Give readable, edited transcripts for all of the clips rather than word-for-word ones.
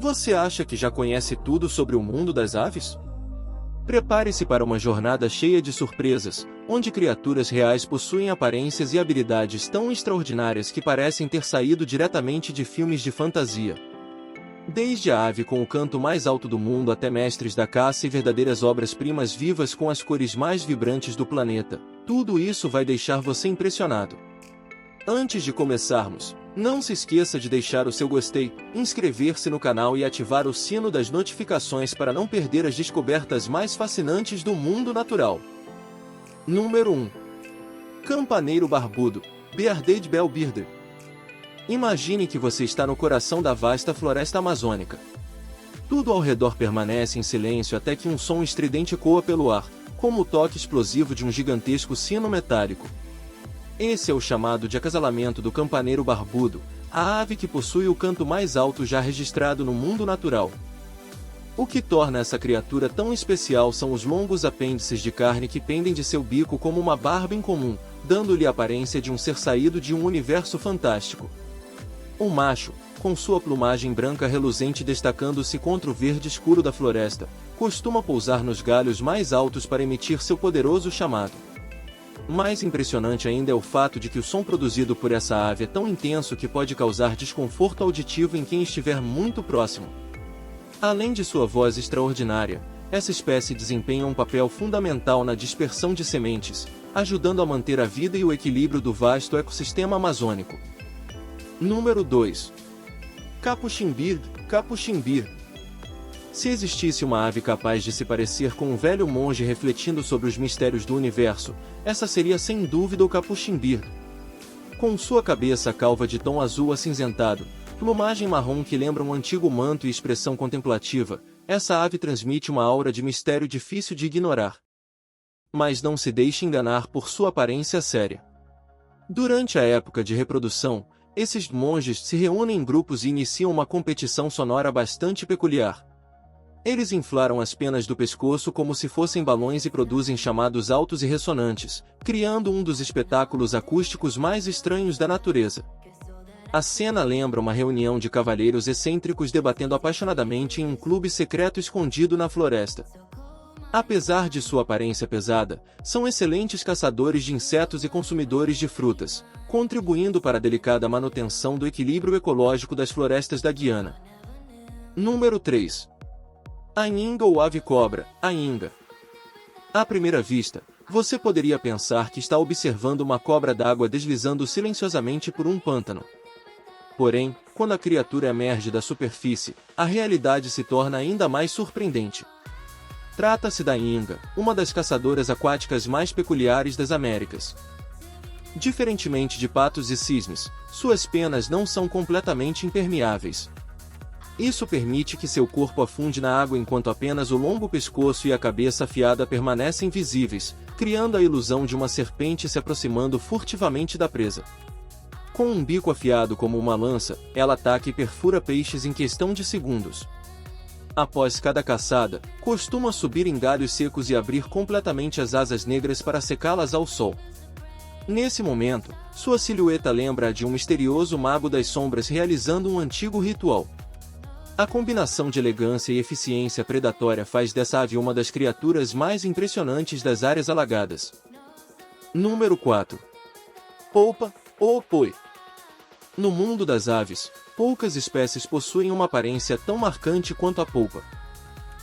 Você acha que já conhece tudo sobre o mundo das aves? Prepare-se para uma jornada cheia de surpresas, onde criaturas reais possuem aparências e habilidades tão extraordinárias que parecem ter saído diretamente de filmes de fantasia. Desde a ave com o canto mais alto do mundo até mestres da caça e verdadeiras obras-primas vivas com as cores mais vibrantes do planeta, tudo isso vai deixar você impressionado. Antes de começarmos, não se esqueça de deixar o seu gostei, inscrever-se no canal e ativar o sino das notificações para não perder as descobertas mais fascinantes do mundo natural. Número 1. Campaneiro barbudo, Bearded Bellbird. Imagine que você está no coração da vasta floresta amazônica. Tudo ao redor permanece em silêncio até que um som estridente ecoa pelo ar, como o toque explosivo de um gigantesco sino metálico. Esse é o chamado de acasalamento do campaneiro barbudo, a ave que possui o canto mais alto já registrado no mundo natural. O que torna essa criatura tão especial são os longos apêndices de carne que pendem de seu bico como uma barba incomum, dando-lhe a aparência de um ser saído de um universo fantástico. O macho, com sua plumagem branca reluzente destacando-se contra o verde escuro da floresta, costuma pousar nos galhos mais altos para emitir seu poderoso chamado. Mais impressionante ainda é o fato de que o som produzido por essa ave é tão intenso que pode causar desconforto auditivo em quem estiver muito próximo. Além de sua voz extraordinária, essa espécie desempenha um papel fundamental na dispersão de sementes, ajudando a manter a vida e o equilíbrio do vasto ecossistema amazônico. Número 2. Capuchinbird, Capuchinbird. Se existisse uma ave capaz de se parecer com um velho monge refletindo sobre os mistérios do universo, essa seria sem dúvida o Capuchinbird. Com sua cabeça calva de tom azul acinzentado, plumagem marrom que lembra um antigo manto e expressão contemplativa, essa ave transmite uma aura de mistério difícil de ignorar. Mas não se deixe enganar por sua aparência séria. Durante a época de reprodução, esses monges se reúnem em grupos e iniciam uma competição sonora bastante peculiar. Eles inflaram as penas do pescoço como se fossem balões e produzem chamados altos e ressonantes, criando um dos espetáculos acústicos mais estranhos da natureza. A cena lembra uma reunião de cavalheiros excêntricos debatendo apaixonadamente em um clube secreto escondido na floresta. Apesar de sua aparência pesada, são excelentes caçadores de insetos e consumidores de frutas, contribuindo para a delicada manutenção do equilíbrio ecológico das florestas da Guiana. Número 3. A inga ou ave-cobra, a inga. À primeira vista, você poderia pensar que está observando uma cobra d'água deslizando silenciosamente por um pântano. Porém, quando a criatura emerge da superfície, a realidade se torna ainda mais surpreendente. Trata-se da inga, uma das caçadoras aquáticas mais peculiares das Américas. Diferentemente de patos e cisnes, suas penas não são completamente impermeáveis. Isso permite que seu corpo afunde na água enquanto apenas o longo pescoço e a cabeça afiada permanecem visíveis, criando a ilusão de uma serpente se aproximando furtivamente da presa. Com um bico afiado como uma lança, ela ataca e perfura peixes em questão de segundos. Após cada caçada, costuma subir em galhos secos e abrir completamente as asas negras para secá-las ao sol. Nesse momento, sua silhueta lembra a de um misterioso mago das sombras realizando um antigo ritual. A combinação de elegância e eficiência predatória faz dessa ave uma das criaturas mais impressionantes das áreas alagadas. Número 4. Polpa, ou poi. No mundo das aves, poucas espécies possuem uma aparência tão marcante quanto a polpa.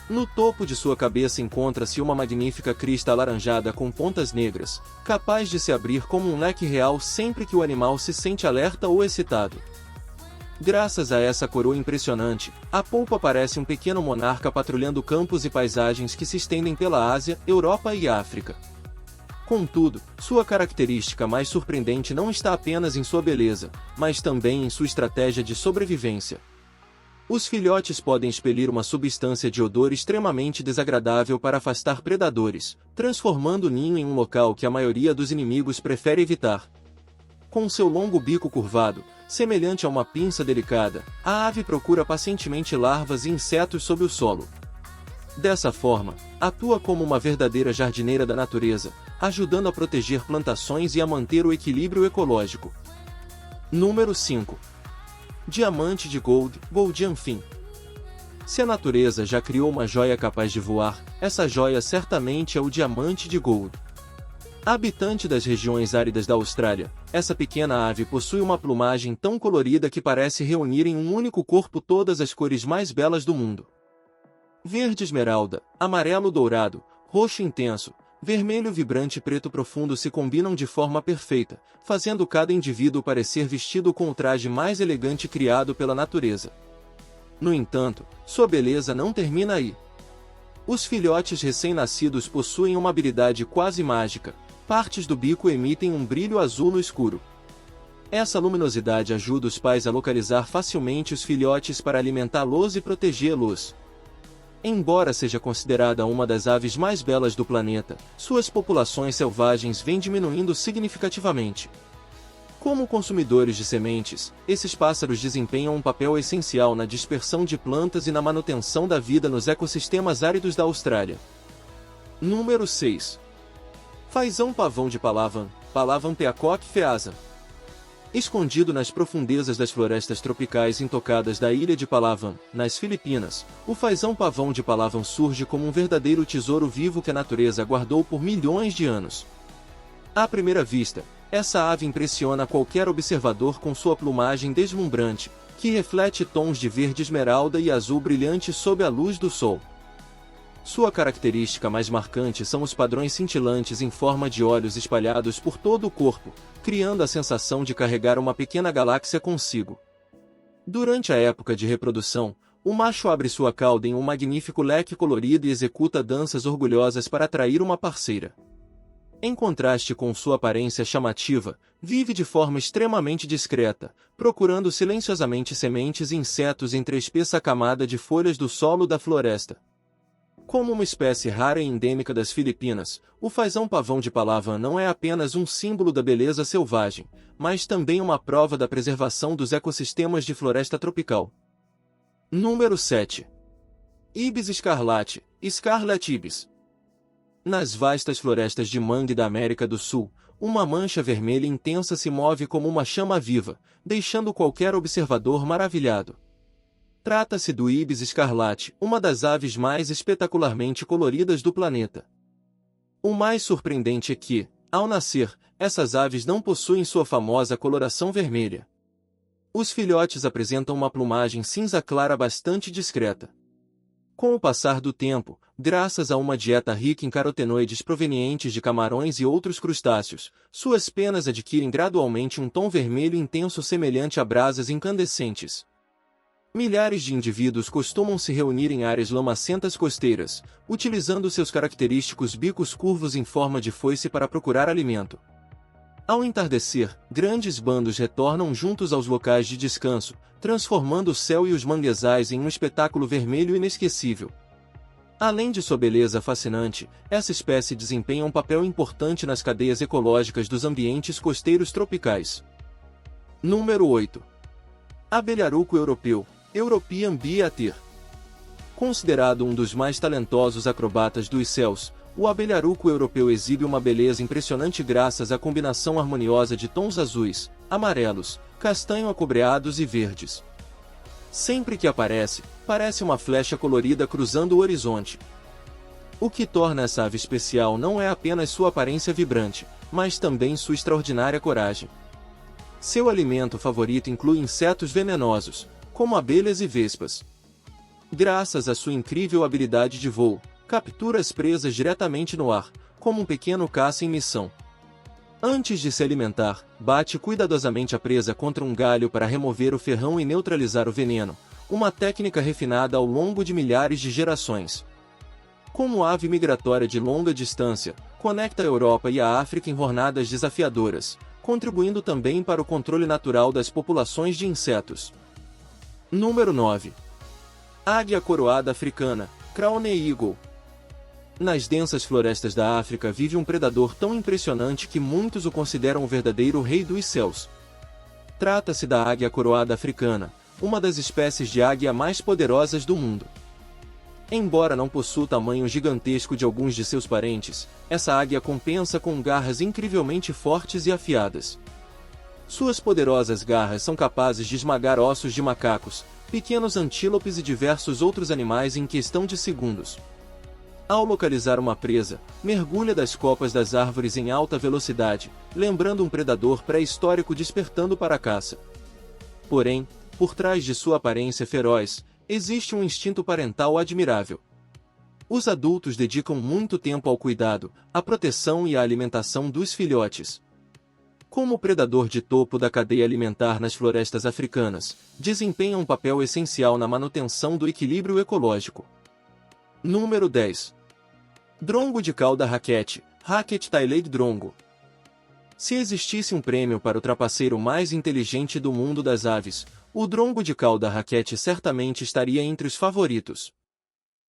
No topo de sua cabeça encontra-se uma magnífica crista alaranjada com pontas negras, capaz de se abrir como um leque real sempre que o animal se sente alerta ou excitado. Graças a essa coroa impressionante, a polpa parece um pequeno monarca patrulhando campos e paisagens que se estendem pela Ásia, Europa e África. Contudo, sua característica mais surpreendente não está apenas em sua beleza, mas também em sua estratégia de sobrevivência. Os filhotes podem expelir uma substância de odor extremamente desagradável para afastar predadores, transformando o ninho em um local que a maioria dos inimigos prefere evitar. Com seu longo bico curvado, semelhante a uma pinça delicada, a ave procura pacientemente larvas e insetos sob o solo. Dessa forma, atua como uma verdadeira jardineira da natureza, ajudando a proteger plantações e a manter o equilíbrio ecológico. Número 5. Diamante de Gold, Goldian Fin. Se a natureza já criou uma joia capaz de voar, essa joia certamente é o diamante de Gould. Habitante das regiões áridas da Austrália, essa pequena ave possui uma plumagem tão colorida que parece reunir em um único corpo todas as cores mais belas do mundo. Verde esmeralda, amarelo dourado, roxo intenso, vermelho vibrante e preto profundo se combinam de forma perfeita, fazendo cada indivíduo parecer vestido com o traje mais elegante criado pela natureza. No entanto, sua beleza não termina aí. Os filhotes recém-nascidos possuem uma habilidade quase mágica. Partes do bico emitem um brilho azul no escuro. Essa luminosidade ajuda os pais a localizar facilmente os filhotes para alimentá-los e protegê-los. Embora seja considerada uma das aves mais belas do planeta, suas populações selvagens vêm diminuindo significativamente. Como consumidores de sementes, esses pássaros desempenham um papel essencial na dispersão de plantas e na manutenção da vida nos ecossistemas áridos da Austrália. Número 6. Fazão pavão de Palawan, Palawan peacock feasa. Escondido nas profundezas das florestas tropicais intocadas da ilha de Palawan, nas Filipinas, o fazão pavão de Palawan surge como um verdadeiro tesouro vivo que a natureza guardou por milhões de anos. À primeira vista, essa ave impressiona qualquer observador com sua plumagem deslumbrante, que reflete tons de verde esmeralda e azul brilhante sob a luz do sol. Sua característica mais marcante são os padrões cintilantes em forma de olhos espalhados por todo o corpo, criando a sensação de carregar uma pequena galáxia consigo. Durante a época de reprodução, o macho abre sua cauda em um magnífico leque colorido e executa danças orgulhosas para atrair uma parceira. Em contraste com sua aparência chamativa, vive de forma extremamente discreta, procurando silenciosamente sementes e insetos entre a espessa camada de folhas do solo da floresta. Como uma espécie rara e endêmica das Filipinas, o fazão pavão de Palawan não é apenas um símbolo da beleza selvagem, mas também uma prova da preservação dos ecossistemas de floresta tropical. Número 7. Ibis escarlate, Scarlet ibis. Nas vastas florestas de mangue da América do Sul, uma mancha vermelha intensa se move como uma chama viva, deixando qualquer observador maravilhado. Trata-se do ibis escarlate, uma das aves mais espetacularmente coloridas do planeta. O mais surpreendente é que, ao nascer, essas aves não possuem sua famosa coloração vermelha. Os filhotes apresentam uma plumagem cinza clara bastante discreta. Com o passar do tempo, graças a uma dieta rica em carotenoides provenientes de camarões e outros crustáceos, suas penas adquirem gradualmente um tom vermelho intenso semelhante a brasas incandescentes. Milhares de indivíduos costumam se reunir em áreas lamacentas costeiras, utilizando seus característicos bicos curvos em forma de foice para procurar alimento. Ao entardecer, grandes bandos retornam juntos aos locais de descanso, transformando o céu e os manguezais em um espetáculo vermelho inesquecível. Além de sua beleza fascinante, essa espécie desempenha um papel importante nas cadeias ecológicas dos ambientes costeiros tropicais. Número 8. Abelharuco europeu, European Beater. Considerado um dos mais talentosos acrobatas dos céus, o abelharuco europeu exibe uma beleza impressionante graças à combinação harmoniosa de tons azuis, amarelos, castanho acobreados e verdes. Sempre que aparece, parece uma flecha colorida cruzando o horizonte. O que torna essa ave especial não é apenas sua aparência vibrante, mas também sua extraordinária coragem. Seu alimento favorito inclui insetos venenosos, como abelhas e vespas. Graças à sua incrível habilidade de voo, captura as presas diretamente no ar, como um pequeno caça em missão. Antes de se alimentar, bate cuidadosamente a presa contra um galho para remover o ferrão e neutralizar o veneno, uma técnica refinada ao longo de milhares de gerações. Como ave migratória de longa distância, conecta a Europa e a África em jornadas desafiadoras, contribuindo também para o controle natural das populações de insetos. Número 9. Águia coroada africana, Crowned Eagle. Nas densas florestas da África vive um predador tão impressionante que muitos o consideram o verdadeiro rei dos céus. Trata-se da águia coroada africana, uma das espécies de águia mais poderosas do mundo. Embora não possua o tamanho gigantesco de alguns de seus parentes, essa águia compensa com garras incrivelmente fortes e afiadas. Suas poderosas garras são capazes de esmagar ossos de macacos, pequenos antílopes e diversos outros animais em questão de segundos. Ao localizar uma presa, mergulha das copas das árvores em alta velocidade, lembrando um predador pré-histórico despertando para a caça. Porém, por trás de sua aparência feroz, existe um instinto parental admirável. Os adultos dedicam muito tempo ao cuidado, à proteção e à alimentação dos filhotes. Como predador de topo da cadeia alimentar nas florestas africanas, desempenha um papel essencial na manutenção do equilíbrio ecológico. Número 10. Drongo de cauda raquete, Racket Tailed Drongo. Se existisse um prêmio para o trapaceiro mais inteligente do mundo das aves, o drongo de cauda raquete certamente estaria entre os favoritos.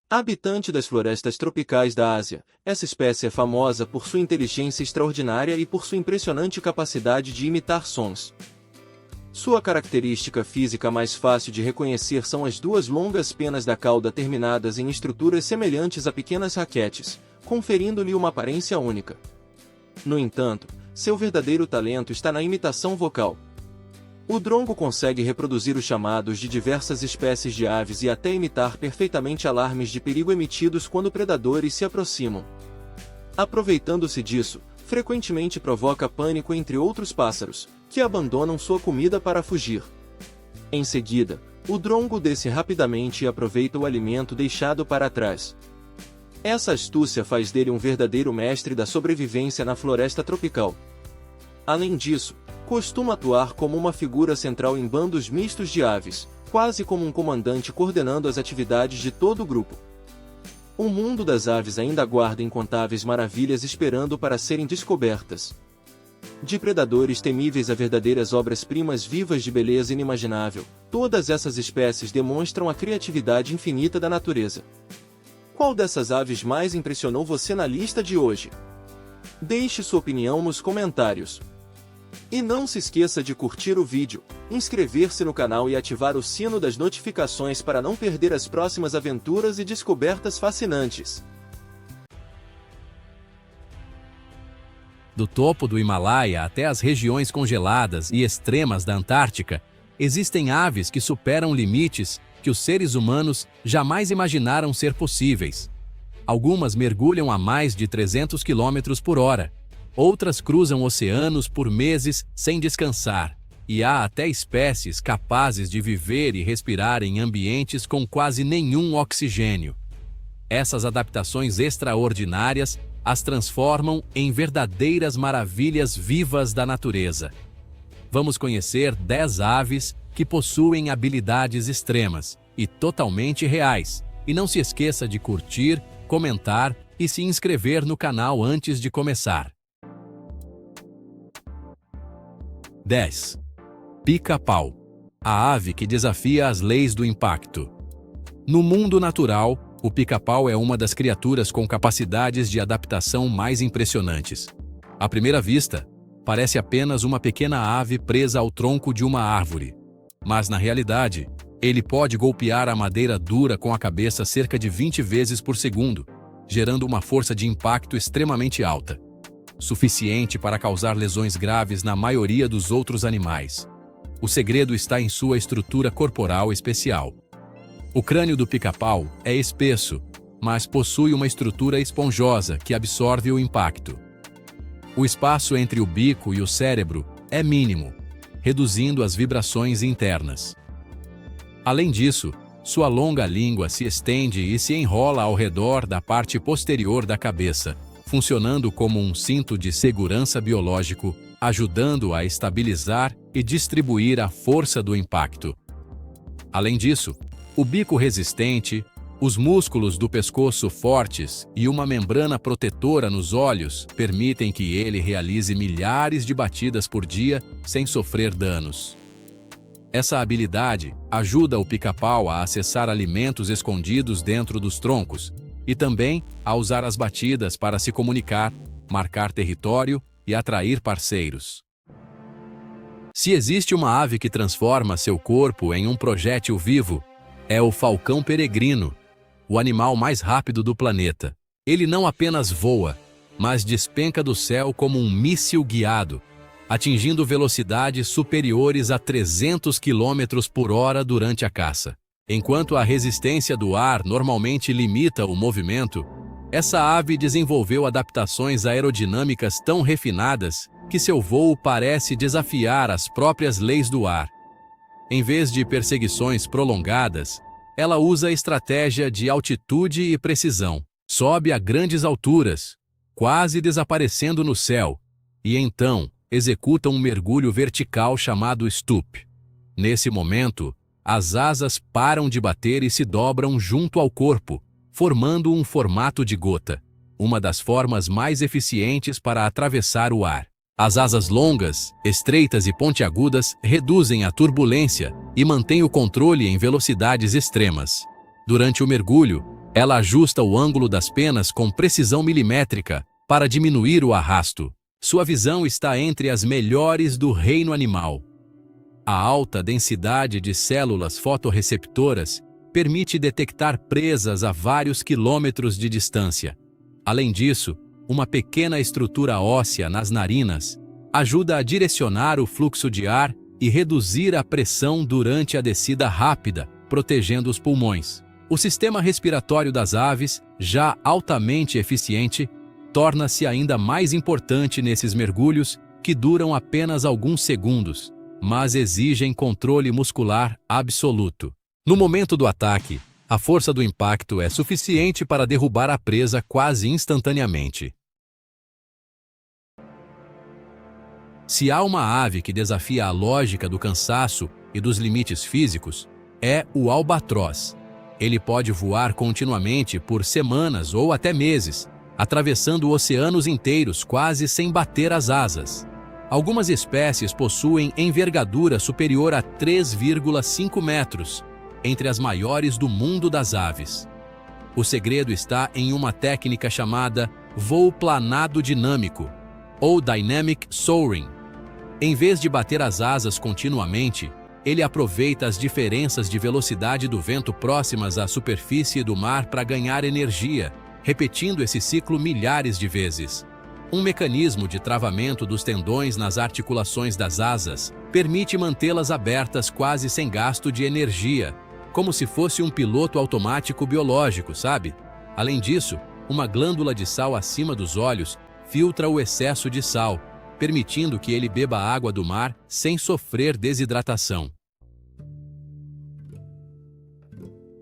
Habitante das florestas tropicais da Ásia, essa espécie é famosa por sua inteligência extraordinária e por sua impressionante capacidade de imitar sons. Sua característica física mais fácil de reconhecer são as duas longas penas da cauda terminadas em estruturas semelhantes a pequenas raquetes, conferindo-lhe uma aparência única. No entanto, seu verdadeiro talento está na imitação vocal. O drongo consegue reproduzir os chamados de diversas espécies de aves e até imitar perfeitamente alarmes de perigo emitidos quando predadores se aproximam. Aproveitando-se disso, frequentemente provoca pânico entre outros pássaros, que abandonam sua comida para fugir. Em seguida, o drongo desce rapidamente e aproveita o alimento deixado para trás. Essa astúcia faz dele um verdadeiro mestre da sobrevivência na floresta tropical. Além disso, costuma atuar como uma figura central em bandos mistos de aves, quase como um comandante coordenando as atividades de todo o grupo. O mundo das aves ainda guarda incontáveis maravilhas esperando para serem descobertas. De predadores temíveis a verdadeiras obras-primas vivas de beleza inimaginável, todas essas espécies demonstram a criatividade infinita da natureza. Qual dessas aves mais impressionou você na lista de hoje? Deixe sua opinião nos comentários. E não se esqueça de curtir o vídeo, inscrever-se no canal e ativar o sino das notificações para não perder as próximas aventuras e descobertas fascinantes. Do topo do Himalaia até as regiões congeladas e extremas da Antártica, existem aves que superam limites que os seres humanos jamais imaginaram ser possíveis. Algumas mergulham a mais de 300 km por hora. Outras cruzam oceanos por meses sem descansar, e há até espécies capazes de viver e respirar em ambientes com quase nenhum oxigênio. Essas adaptações extraordinárias as transformam em verdadeiras maravilhas vivas da natureza. Vamos conhecer 10 aves que possuem habilidades extremas e totalmente reais. E não se esqueça de curtir, comentar e se inscrever no canal antes de começar. 10. Pica-pau, a ave que desafia as leis do impacto. No mundo natural, o pica-pau é uma das criaturas com capacidades de adaptação mais impressionantes. À primeira vista, parece apenas uma pequena ave presa ao tronco de uma árvore. Mas, na realidade, ele pode golpear a madeira dura com a cabeça cerca de 20 vezes por segundo, gerando uma força de impacto extremamente alta, suficiente para causar lesões graves na maioria dos outros animais. O segredo está em sua estrutura corporal especial. O crânio do pica-pau é espesso, mas possui uma estrutura esponjosa que absorve o impacto. O espaço entre o bico e o cérebro é mínimo, reduzindo as vibrações internas. Além disso, sua longa língua se estende e se enrola ao redor da parte posterior da cabeça, funcionando como um cinto de segurança biológico, ajudando a estabilizar e distribuir a força do impacto. Além disso, o bico resistente, os músculos do pescoço fortes e uma membrana protetora nos olhos permitem que ele realize milhares de batidas por dia sem sofrer danos. Essa habilidade ajuda o pica-pau a acessar alimentos escondidos dentro dos troncos e também a usar as batidas para se comunicar, marcar território e atrair parceiros. Se existe uma ave que transforma seu corpo em um projétil vivo, é o falcão peregrino, o animal mais rápido do planeta. Ele não apenas voa, mas despenca do céu como um míssil guiado, atingindo velocidades superiores a 300 km por hora durante a caça. Enquanto a resistência do ar normalmente limita o movimento, essa ave desenvolveu adaptações aerodinâmicas tão refinadas que seu voo parece desafiar as próprias leis do ar. Em vez de perseguições prolongadas, ela usa a estratégia de altitude e precisão. Sobe a grandes alturas, quase desaparecendo no céu, e então executa um mergulho vertical chamado stoop. Nesse momento, as asas param de bater e se dobram junto ao corpo, formando um formato de gota, uma das formas mais eficientes para atravessar o ar. As asas longas, estreitas e pontiagudas reduzem a turbulência e mantêm o controle em velocidades extremas. Durante o mergulho, ela ajusta o ângulo das penas com precisão milimétrica para diminuir o arrasto. Sua visão está entre as melhores do reino animal. A alta densidade de células fotorreceptoras permite detectar presas a vários quilômetros de distância. Além disso, uma pequena estrutura óssea nas narinas ajuda a direcionar o fluxo de ar e reduzir a pressão durante a descida rápida, protegendo os pulmões. O sistema respiratório das aves, já altamente eficiente, torna-se ainda mais importante nesses mergulhos que duram apenas alguns segundos, mas exigem controle muscular absoluto. No momento do ataque, a força do impacto é suficiente para derrubar a presa quase instantaneamente. Se há uma ave que desafia a lógica do cansaço e dos limites físicos, é o albatroz. Ele pode voar continuamente por semanas ou até meses, atravessando oceanos inteiros quase sem bater as asas. Algumas espécies possuem envergadura superior a 3,5 metros, entre as maiores do mundo das aves. O segredo está em uma técnica chamada voo planado dinâmico, ou Dynamic Soaring. Em vez de bater as asas continuamente, ele aproveita as diferenças de velocidade do vento próximas à superfície do mar para ganhar energia, repetindo esse ciclo milhares de vezes. Um mecanismo de travamento dos tendões nas articulações das asas permite mantê-las abertas quase sem gasto de energia, como se fosse um piloto automático biológico, sabe? Além disso, uma glândula de sal acima dos olhos filtra o excesso de sal, permitindo que ele beba água do mar sem sofrer desidratação.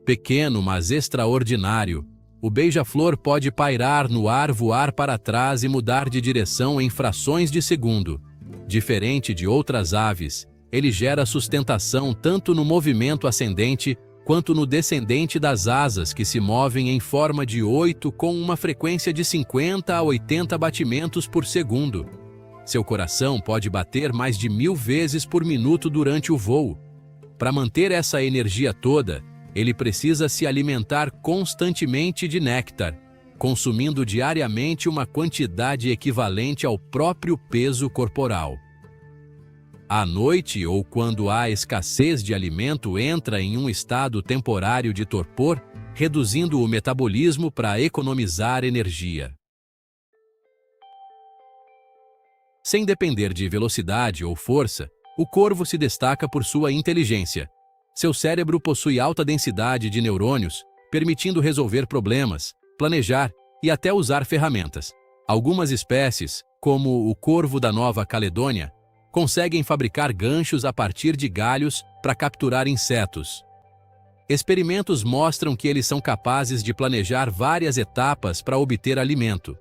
Pequeno, mas extraordinário, o beija-flor pode pairar no ar, voar para trás e mudar de direção em frações de segundo. Diferente de outras aves, ele gera sustentação tanto no movimento ascendente quanto no descendente das asas, que se movem em forma de 8 com uma frequência de 50 a 80 batimentos por segundo. Seu coração pode bater mais de 1000 vezes por minuto durante o voo. Para manter essa energia toda, ele precisa se alimentar constantemente de néctar, consumindo diariamente uma quantidade equivalente ao próprio peso corporal. À noite ou quando há escassez de alimento, entra em um estado temporário de torpor, reduzindo o metabolismo para economizar energia. Sem depender de velocidade ou força, o corvo se destaca por sua inteligência. Seu cérebro possui alta densidade de neurônios, permitindo resolver problemas, planejar e até usar ferramentas. Algumas espécies, como o corvo da Nova Caledônia, conseguem fabricar ganchos a partir de galhos para capturar insetos. Experimentos mostram que eles são capazes de planejar várias etapas para obter alimento.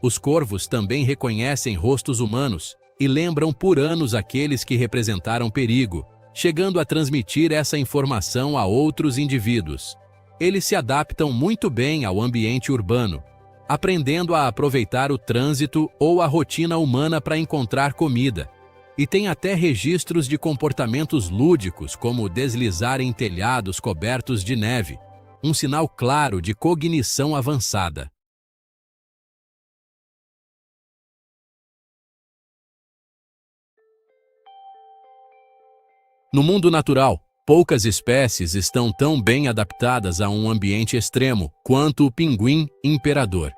Os corvos também reconhecem rostos humanos e lembram por anos aqueles que representaram perigo, chegando a transmitir essa informação a outros indivíduos. Eles se adaptam muito bem ao ambiente urbano, aprendendo a aproveitar o trânsito ou a rotina humana para encontrar comida. E tem até registros de comportamentos lúdicos, como deslizar em telhados cobertos de neve, um sinal claro de cognição avançada. No mundo natural, poucas espécies estão tão bem adaptadas a um ambiente extremo quanto o pinguim imperador.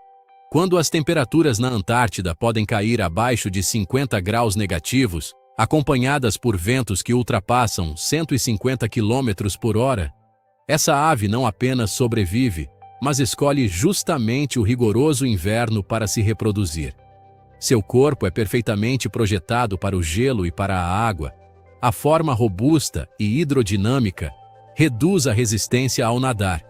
Quando as temperaturas na Antártida podem cair abaixo de 50 graus negativos, acompanhadas por ventos que ultrapassam 150 km por hora, essa ave não apenas sobrevive, mas escolhe justamente o rigoroso inverno para se reproduzir. Seu corpo é perfeitamente projetado para o gelo e para a água. A forma robusta e hidrodinâmica reduz a resistência ao nadar,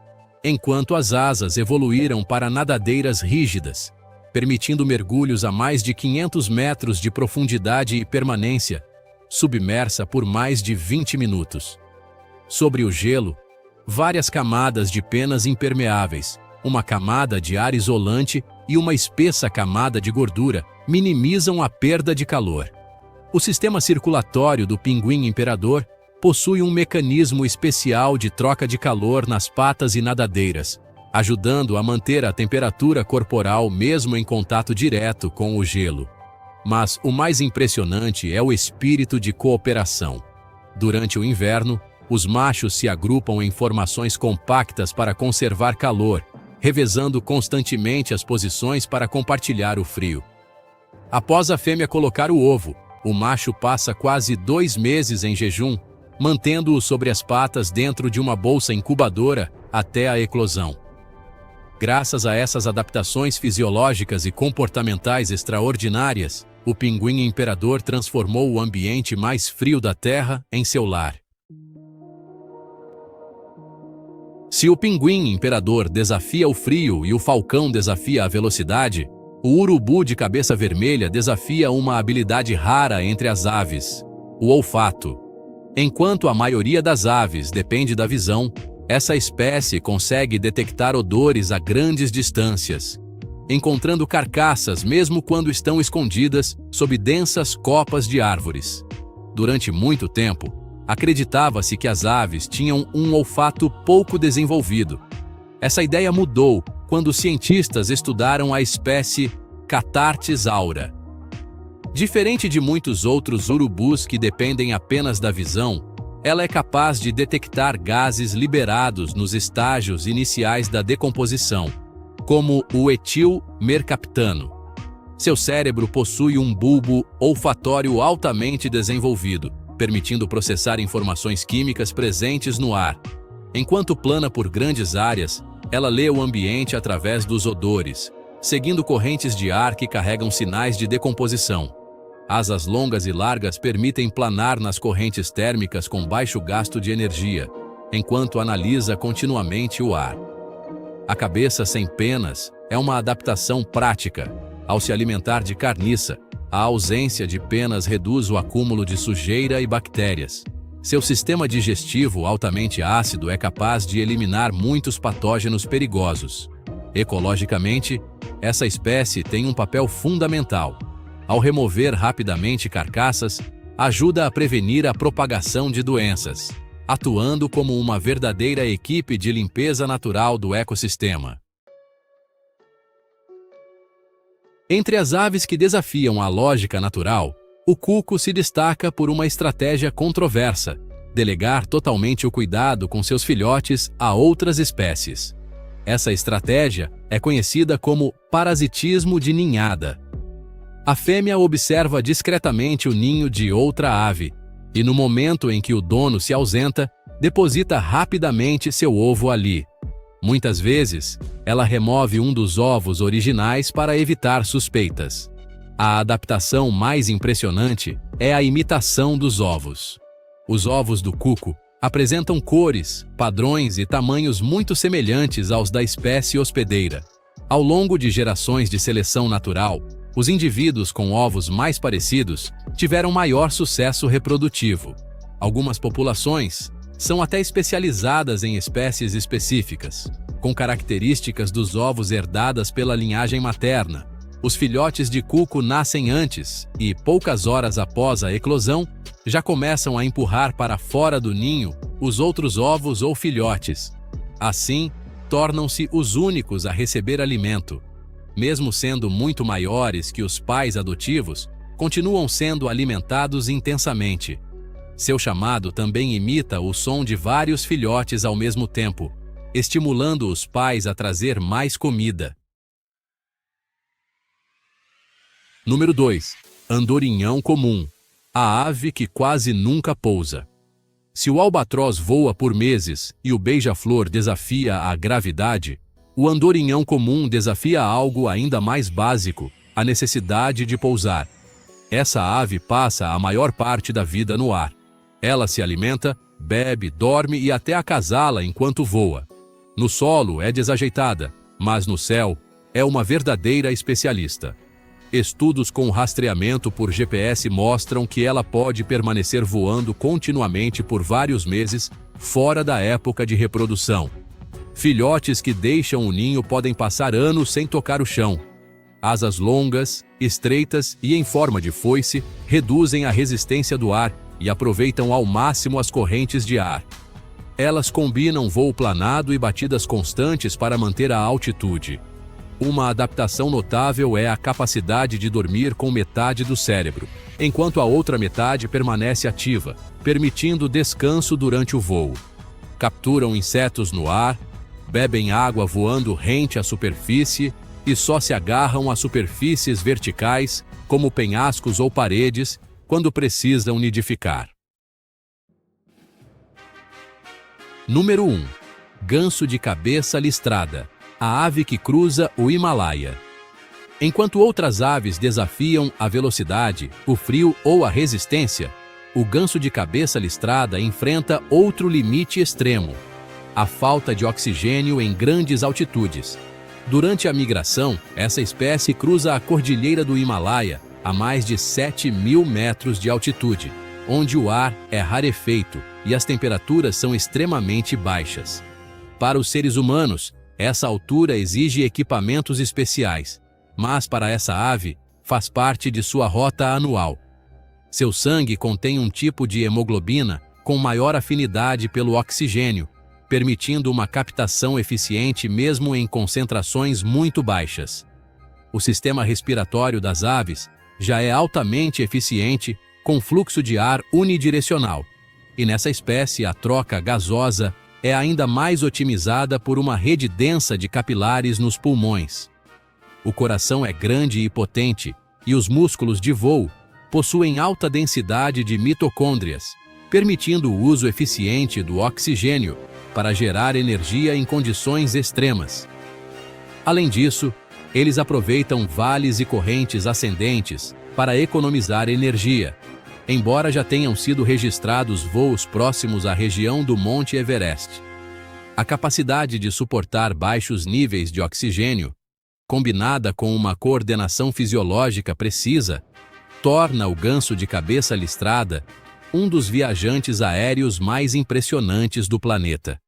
enquanto as asas evoluíram para nadadeiras rígidas, permitindo mergulhos a mais de 500 metros de profundidade e permanência, submersa por mais de 20 minutos. Sobre o gelo, várias camadas de penas impermeáveis, uma camada de ar isolante e uma espessa camada de gordura minimizam a perda de calor. O sistema circulatório do pinguim imperador possui um mecanismo especial de troca de calor nas patas e nadadeiras, ajudando a manter a temperatura corporal mesmo em contato direto com o gelo. Mas o mais impressionante é o espírito de cooperação. Durante o inverno, os machos se agrupam em formações compactas para conservar calor, revezando constantemente as posições para compartilhar o frio. Após a fêmea colocar o ovo, o macho passa quase 2 meses em jejum, mantendo-o sobre as patas dentro de uma bolsa incubadora até a eclosão. Graças a essas adaptações fisiológicas e comportamentais extraordinárias, o pinguim imperador transformou o ambiente mais frio da Terra em seu lar. Se o pinguim imperador desafia o frio e o falcão desafia a velocidade, o urubu de cabeça vermelha desafia uma habilidade rara entre as aves, o olfato. Enquanto a maioria das aves depende da visão, essa espécie consegue detectar odores a grandes distâncias, encontrando carcaças mesmo quando estão escondidas sob densas copas de árvores. Durante muito tempo, acreditava-se que as aves tinham um olfato pouco desenvolvido. Essa ideia mudou quando cientistas estudaram a espécie Cathartes aura. Diferente de muitos outros urubus que dependem apenas da visão, ela é capaz de detectar gases liberados nos estágios iniciais da decomposição, como o etil-mercaptano. Seu cérebro possui um bulbo olfatório altamente desenvolvido, permitindo processar informações químicas presentes no ar. Enquanto plana por grandes áreas, ela lê o ambiente através dos odores, seguindo correntes de ar que carregam sinais de decomposição. Asas longas e largas permitem planar nas correntes térmicas com baixo gasto de energia, enquanto analisa continuamente o ar. A cabeça sem penas é uma adaptação prática. Ao se alimentar de carniça, a ausência de penas reduz o acúmulo de sujeira e bactérias. Seu sistema digestivo altamente ácido é capaz de eliminar muitos patógenos perigosos. Ecologicamente, essa espécie tem um papel fundamental. Ao remover rapidamente carcaças, ajuda a prevenir a propagação de doenças, atuando como uma verdadeira equipe de limpeza natural do ecossistema. Entre as aves que desafiam a lógica natural, o cuco se destaca por uma estratégia controversa: delegar totalmente o cuidado com seus filhotes a outras espécies. Essa estratégia é conhecida como parasitismo de ninhada. A fêmea observa discretamente o ninho de outra ave e, no momento em que o dono se ausenta, deposita rapidamente seu ovo ali. Muitas vezes, ela remove um dos ovos originais para evitar suspeitas. A adaptação mais impressionante é a imitação dos ovos. Os ovos do cuco apresentam cores, padrões e tamanhos muito semelhantes aos da espécie hospedeira. Ao longo de gerações de seleção natural, os indivíduos com ovos mais parecidos tiveram maior sucesso reprodutivo. Algumas populações são até especializadas em espécies específicas, com características dos ovos herdadas pela linhagem materna. Os filhotes de cuco nascem antes e, poucas horas após a eclosão, já começam a empurrar para fora do ninho os outros ovos ou filhotes. Assim, tornam-se os únicos a receber alimento. Mesmo sendo muito maiores que os pais adotivos, continuam sendo alimentados intensamente. Seu chamado também imita o som de vários filhotes ao mesmo tempo, estimulando os pais a trazer mais comida. Número 2. Andorinhão comum. A ave que quase nunca pousa. Se o albatroz voa por meses e o beija-flor desafia a gravidade, o andorinhão comum desafia algo ainda mais básico, a necessidade de pousar. Essa ave passa a maior parte da vida no ar. Ela se alimenta, bebe, dorme e até acasala enquanto voa. No solo é desajeitada, mas no céu é uma verdadeira especialista. Estudos com rastreamento por GPS mostram que ela pode permanecer voando continuamente por vários meses, fora da época de reprodução. Filhotes que deixam o ninho podem passar anos sem tocar o chão. Asas longas, estreitas e em forma de foice reduzem a resistência do ar e aproveitam ao máximo as correntes de ar. Elas combinam voo planado e batidas constantes para manter a altitude. Uma adaptação notável é a capacidade de dormir com metade do cérebro, enquanto a outra metade permanece ativa, permitindo descanso durante o voo. Capturam insetos no ar, bebem água voando rente à superfície e só se agarram a superfícies verticais, como penhascos ou paredes, quando precisam nidificar. Número 1. Ganso de cabeça listrada. A ave que cruza o Himalaia. Enquanto outras aves desafiam a velocidade, o frio ou a resistência, o ganso de cabeça listrada enfrenta outro limite extremo: a falta de oxigênio em grandes altitudes. Durante a migração, essa espécie cruza a cordilheira do Himalaia a mais de 7.000 metros de altitude, onde o ar é rarefeito e as temperaturas são extremamente baixas. Para os seres humanos, essa altura exige equipamentos especiais, mas para essa ave, faz parte de sua rota anual. Seu sangue contém um tipo de hemoglobina com maior afinidade pelo oxigênio, permitindo uma captação eficiente mesmo em concentrações muito baixas. O sistema respiratório das aves já é altamente eficiente, com fluxo de ar unidirecional, e nessa espécie a troca gasosa é ainda mais otimizada por uma rede densa de capilares nos pulmões. O coração é grande e potente, e os músculos de voo possuem alta densidade de mitocôndrias, permitindo o uso eficiente do oxigênio para gerar energia em condições extremas. Além disso, eles aproveitam vales e correntes ascendentes para economizar energia, embora já tenham sido registrados voos próximos à região do Monte Everest. A capacidade de suportar baixos níveis de oxigênio, combinada com uma coordenação fisiológica precisa, torna o ganso de cabeça listrada um dos viajantes aéreos mais impressionantes do planeta.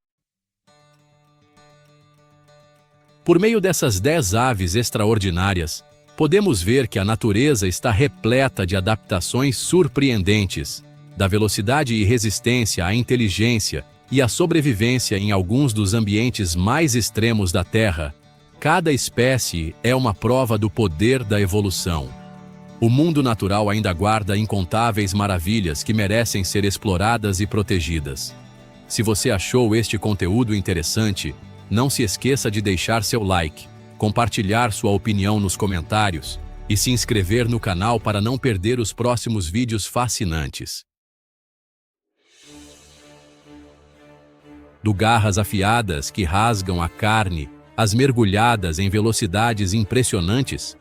Por meio dessas 10 aves extraordinárias, podemos ver que a natureza está repleta de adaptações surpreendentes, da velocidade e resistência à inteligência e à sobrevivência em alguns dos ambientes mais extremos da Terra. Cada espécie é uma prova do poder da evolução. O mundo natural ainda guarda incontáveis maravilhas que merecem ser exploradas e protegidas. Se você achou este conteúdo interessante, não se esqueça de deixar seu like, compartilhar sua opinião nos comentários e se inscrever no canal para não perder os próximos vídeos fascinantes. Do garras afiadas que rasgam a carne, às mergulhadas em velocidades impressionantes,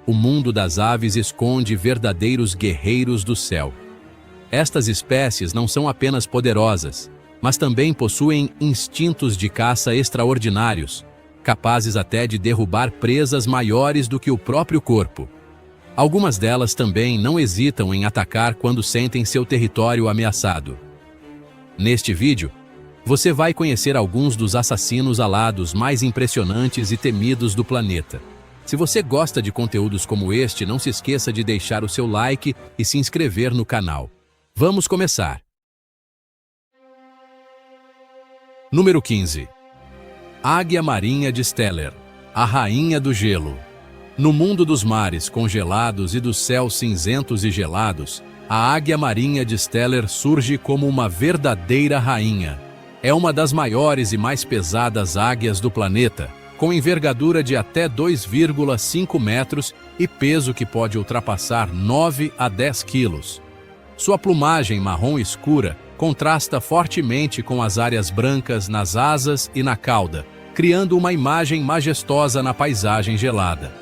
o mundo das aves esconde verdadeiros guerreiros do céu. Estas espécies não são apenas poderosas, mas também possuem instintos de caça extraordinários, capazes até de derrubar presas maiores do que o próprio corpo. Algumas delas também não hesitam em atacar quando sentem seu território ameaçado. Neste vídeo, você vai conhecer alguns dos assassinos alados mais impressionantes e temidos do planeta. Se você gosta de conteúdos como este, não se esqueça de deixar o seu like e se inscrever no canal. Vamos começar! Número 15. Águia marinha de Steller, a rainha do gelo. No mundo dos mares congelados e dos céus cinzentos e gelados, a águia marinha de Steller surge como uma verdadeira rainha. É uma das maiores e mais pesadas águias do planeta, com envergadura de até 2,5 metros e peso que pode ultrapassar 9 a 10 quilos. Sua plumagem marrom escura contrasta fortemente com as áreas brancas nas asas e na cauda, criando uma imagem majestosa na paisagem gelada.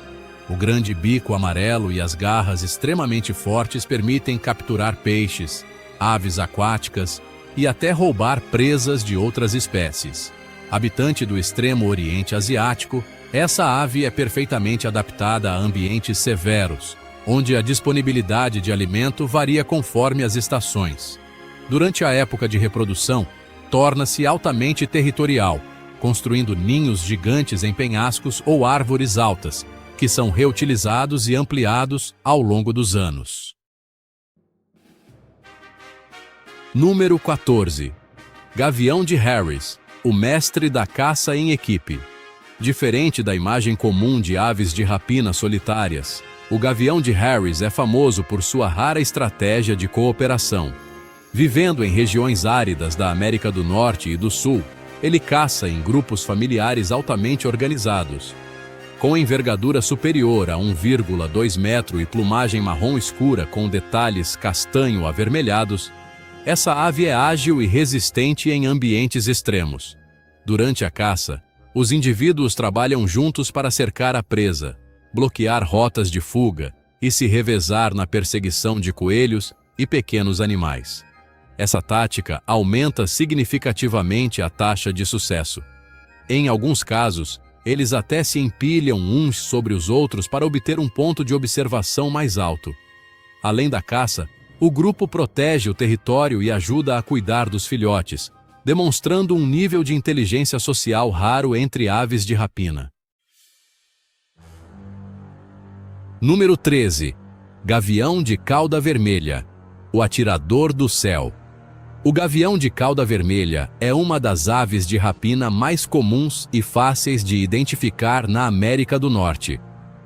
O grande bico amarelo e as garras extremamente fortes permitem capturar peixes, aves aquáticas e até roubar presas de outras espécies. Habitante do extremo Oriente Asiático, essa ave é perfeitamente adaptada a ambientes severos, onde a disponibilidade de alimento varia conforme as estações. Durante a época de reprodução, torna-se altamente territorial, construindo ninhos gigantes em penhascos ou árvores altas, que são reutilizados e ampliados ao longo dos anos. Número 14. Gavião de Harris, o mestre da caça em equipe. Diferente da imagem comum de aves de rapina solitárias, o gavião de Harris é famoso por sua rara estratégia de cooperação. Vivendo em regiões áridas da América do Norte e do Sul, ele caça em grupos familiares altamente organizados. Com envergadura superior a 1,2 metro e plumagem marrom escura com detalhes castanho avermelhados, essa ave é ágil e resistente em ambientes extremos. Durante a caça, os indivíduos trabalham juntos para cercar a presa, bloquear rotas de fuga e se revezar na perseguição de coelhos e pequenos animais. Essa tática aumenta significativamente a taxa de sucesso. Em alguns casos, eles até se empilham uns sobre os outros para obter um ponto de observação mais alto. Além da caça, o grupo protege o território e ajuda a cuidar dos filhotes, demonstrando um nível de inteligência social raro entre aves de rapina. Número 13. Gavião de cauda vermelha, o atirador do céu. O gavião de cauda vermelha é uma das aves de rapina mais comuns e fáceis de identificar na América do Norte.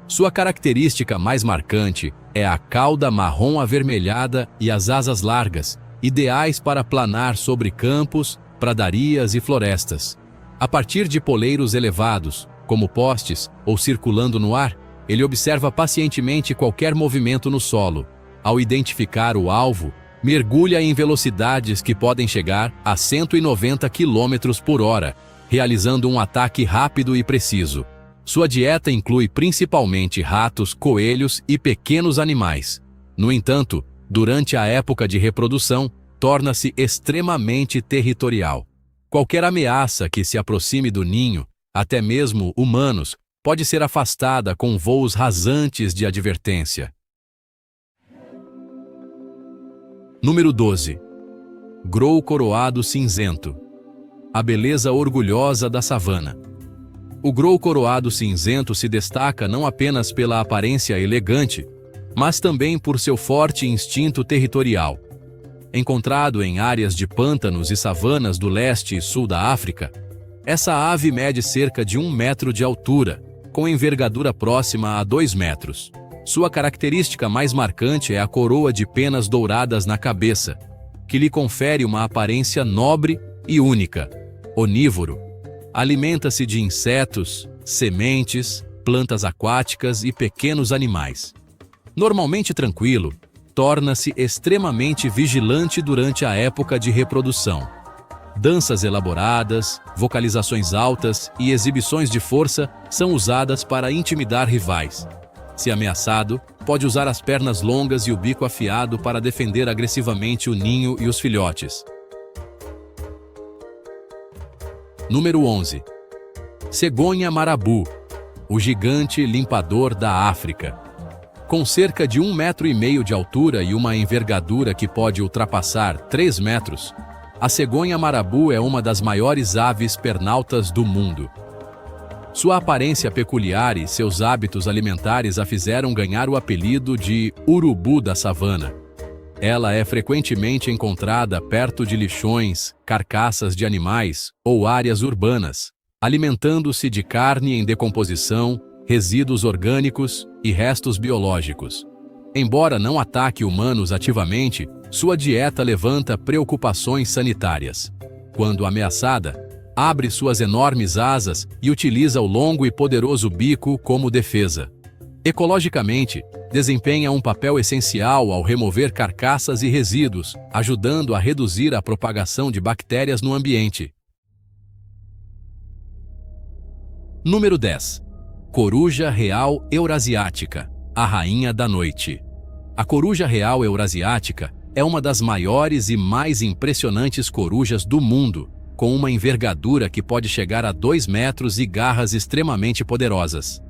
Sua característica mais marcante é a cauda marrom avermelhada e as asas largas, ideais para planar sobre campos, pradarias e florestas. A partir de poleiros elevados, como postes ou circulando no ar, ele observa pacientemente qualquer movimento no solo. Ao identificar o alvo, mergulha em velocidades que podem chegar a 190 km por hora, realizando um ataque rápido e preciso. Sua dieta inclui principalmente ratos, coelhos e pequenos animais. No entanto, durante a época de reprodução, torna-se extremamente territorial. Qualquer ameaça que se aproxime do ninho, até mesmo humanos, pode ser afastada com voos rasantes de advertência. Número 12. Grou coroado cinzento, a beleza orgulhosa da savana. O grou coroado cinzento se destaca não apenas pela aparência elegante, mas também por seu forte instinto territorial. Encontrado em áreas de pântanos e savanas do leste e sul da África, essa ave mede cerca de 1 metro de altura, com envergadura próxima a 2 metros. Sua característica mais marcante é a coroa de penas douradas na cabeça, que lhe confere uma aparência nobre e única. Onívoro, alimenta-se de insetos, sementes, plantas aquáticas e pequenos animais. Normalmente tranquilo, torna-se extremamente vigilante durante a época de reprodução. Danças elaboradas, vocalizações altas e exibições de força são usadas para intimidar rivais. Se ameaçado, pode usar as pernas longas e o bico afiado para defender agressivamente o ninho e os filhotes. Número 11. Cegonha marabu, o gigante limpador da África. Com cerca de 1,5 metro de altura e uma envergadura que pode ultrapassar 3 metros, a cegonha marabu é uma das maiores aves pernaltas do mundo. Sua aparência peculiar e seus hábitos alimentares a fizeram ganhar o apelido de urubu da savana. Ela é frequentemente encontrada perto de lixões, carcaças de animais ou áreas urbanas, alimentando-se de carne em decomposição, resíduos orgânicos e restos biológicos. Embora não ataque humanos ativamente, sua dieta levanta preocupações sanitárias. Quando ameaçada, abre suas enormes asas e utiliza o longo e poderoso bico como defesa. Ecologicamente, desempenha um papel essencial ao remover carcaças e resíduos, ajudando a reduzir a propagação de bactérias no ambiente. Número 10. Coruja real eurasiática, a rainha da noite. A coruja real eurasiática é uma das maiores e mais impressionantes corujas do mundo, com uma envergadura que pode chegar a 2 metros e garras extremamente poderosas.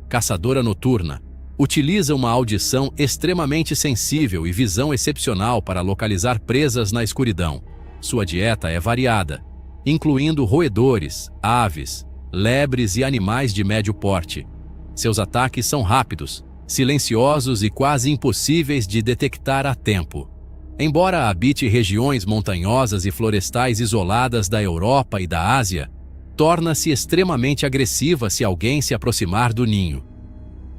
Caçadora noturna, utiliza uma audição extremamente sensível e visão excepcional para localizar presas na escuridão. Sua dieta é variada, incluindo roedores, aves, lebres e animais de médio porte. Seus ataques são rápidos, silenciosos e quase impossíveis de detectar a tempo. Embora habite regiões montanhosas e florestais isoladas da Europa e da Ásia, torna-se extremamente agressiva se alguém se aproximar do ninho.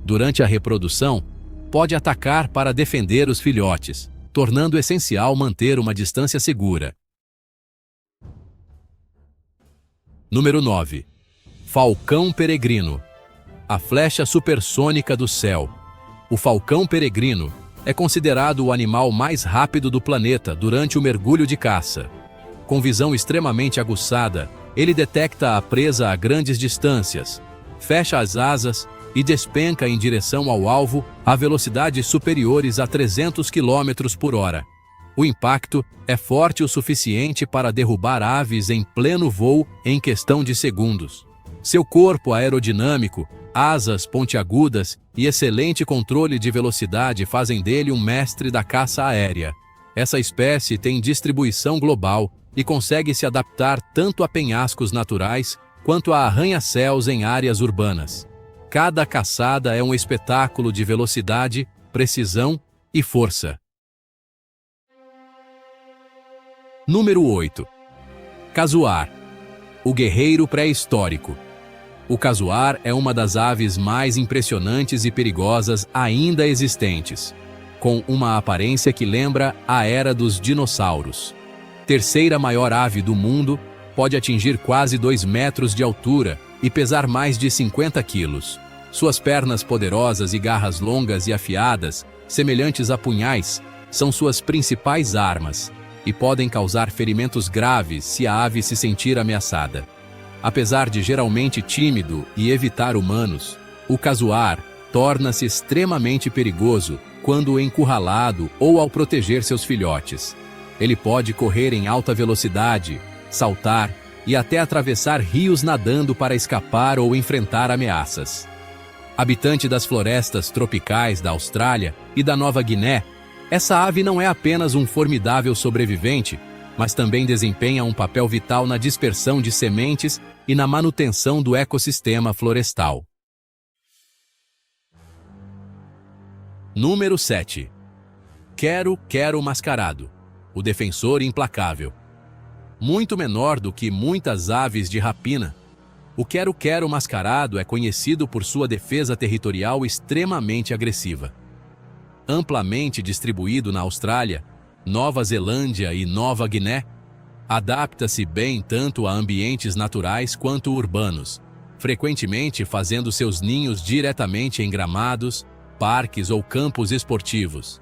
Durante a reprodução, pode atacar para defender os filhotes, tornando essencial manter uma distância segura. Número 9. Falcão peregrino, a flecha supersônica do céu. O falcão peregrino é considerado o animal mais rápido do planeta durante o mergulho de caça. Com visão extremamente aguçada, ele detecta a presa a grandes distâncias, fecha as asas e despenca em direção ao alvo a velocidades superiores a 300 km por hora. O impacto é forte o suficiente para derrubar aves em pleno voo em questão de segundos. Seu corpo aerodinâmico, asas pontiagudas e excelente controle de velocidade fazem dele um mestre da caça aérea. Essa espécie tem distribuição global e consegue se adaptar tanto a penhascos naturais quanto a arranha-céus em áreas urbanas. Cada caçada é um espetáculo de velocidade, precisão e força. Número 8. Casuar, o guerreiro pré-histórico. O casuar é uma das aves mais impressionantes e perigosas ainda existentes, com uma aparência que lembra a era dos dinossauros. Terceira maior ave do mundo, pode atingir quase 2 metros de altura e pesar mais de 50 quilos. Suas pernas poderosas e garras longas e afiadas, semelhantes a punhais, são suas principais armas e podem causar ferimentos graves se a ave se sentir ameaçada. Apesar de geralmente tímido e evitar humanos, o casuar torna-se extremamente perigoso quando encurralado ou ao proteger seus filhotes. Ele pode correr em alta velocidade, saltar e até atravessar rios nadando para escapar ou enfrentar ameaças. Habitante das florestas tropicais da Austrália e da Nova Guiné, essa ave não é apenas um formidável sobrevivente, mas também desempenha um papel vital na dispersão de sementes e na manutenção do ecossistema florestal. Número 7. Quero-quero mascarado, o defensor implacável. Muito menor do que muitas aves de rapina, o quero-quero mascarado é conhecido por sua defesa territorial extremamente agressiva. Amplamente distribuído na Austrália, Nova Zelândia e Nova Guiné, adapta-se bem tanto a ambientes naturais quanto urbanos, frequentemente fazendo seus ninhos diretamente em gramados, parques ou campos esportivos.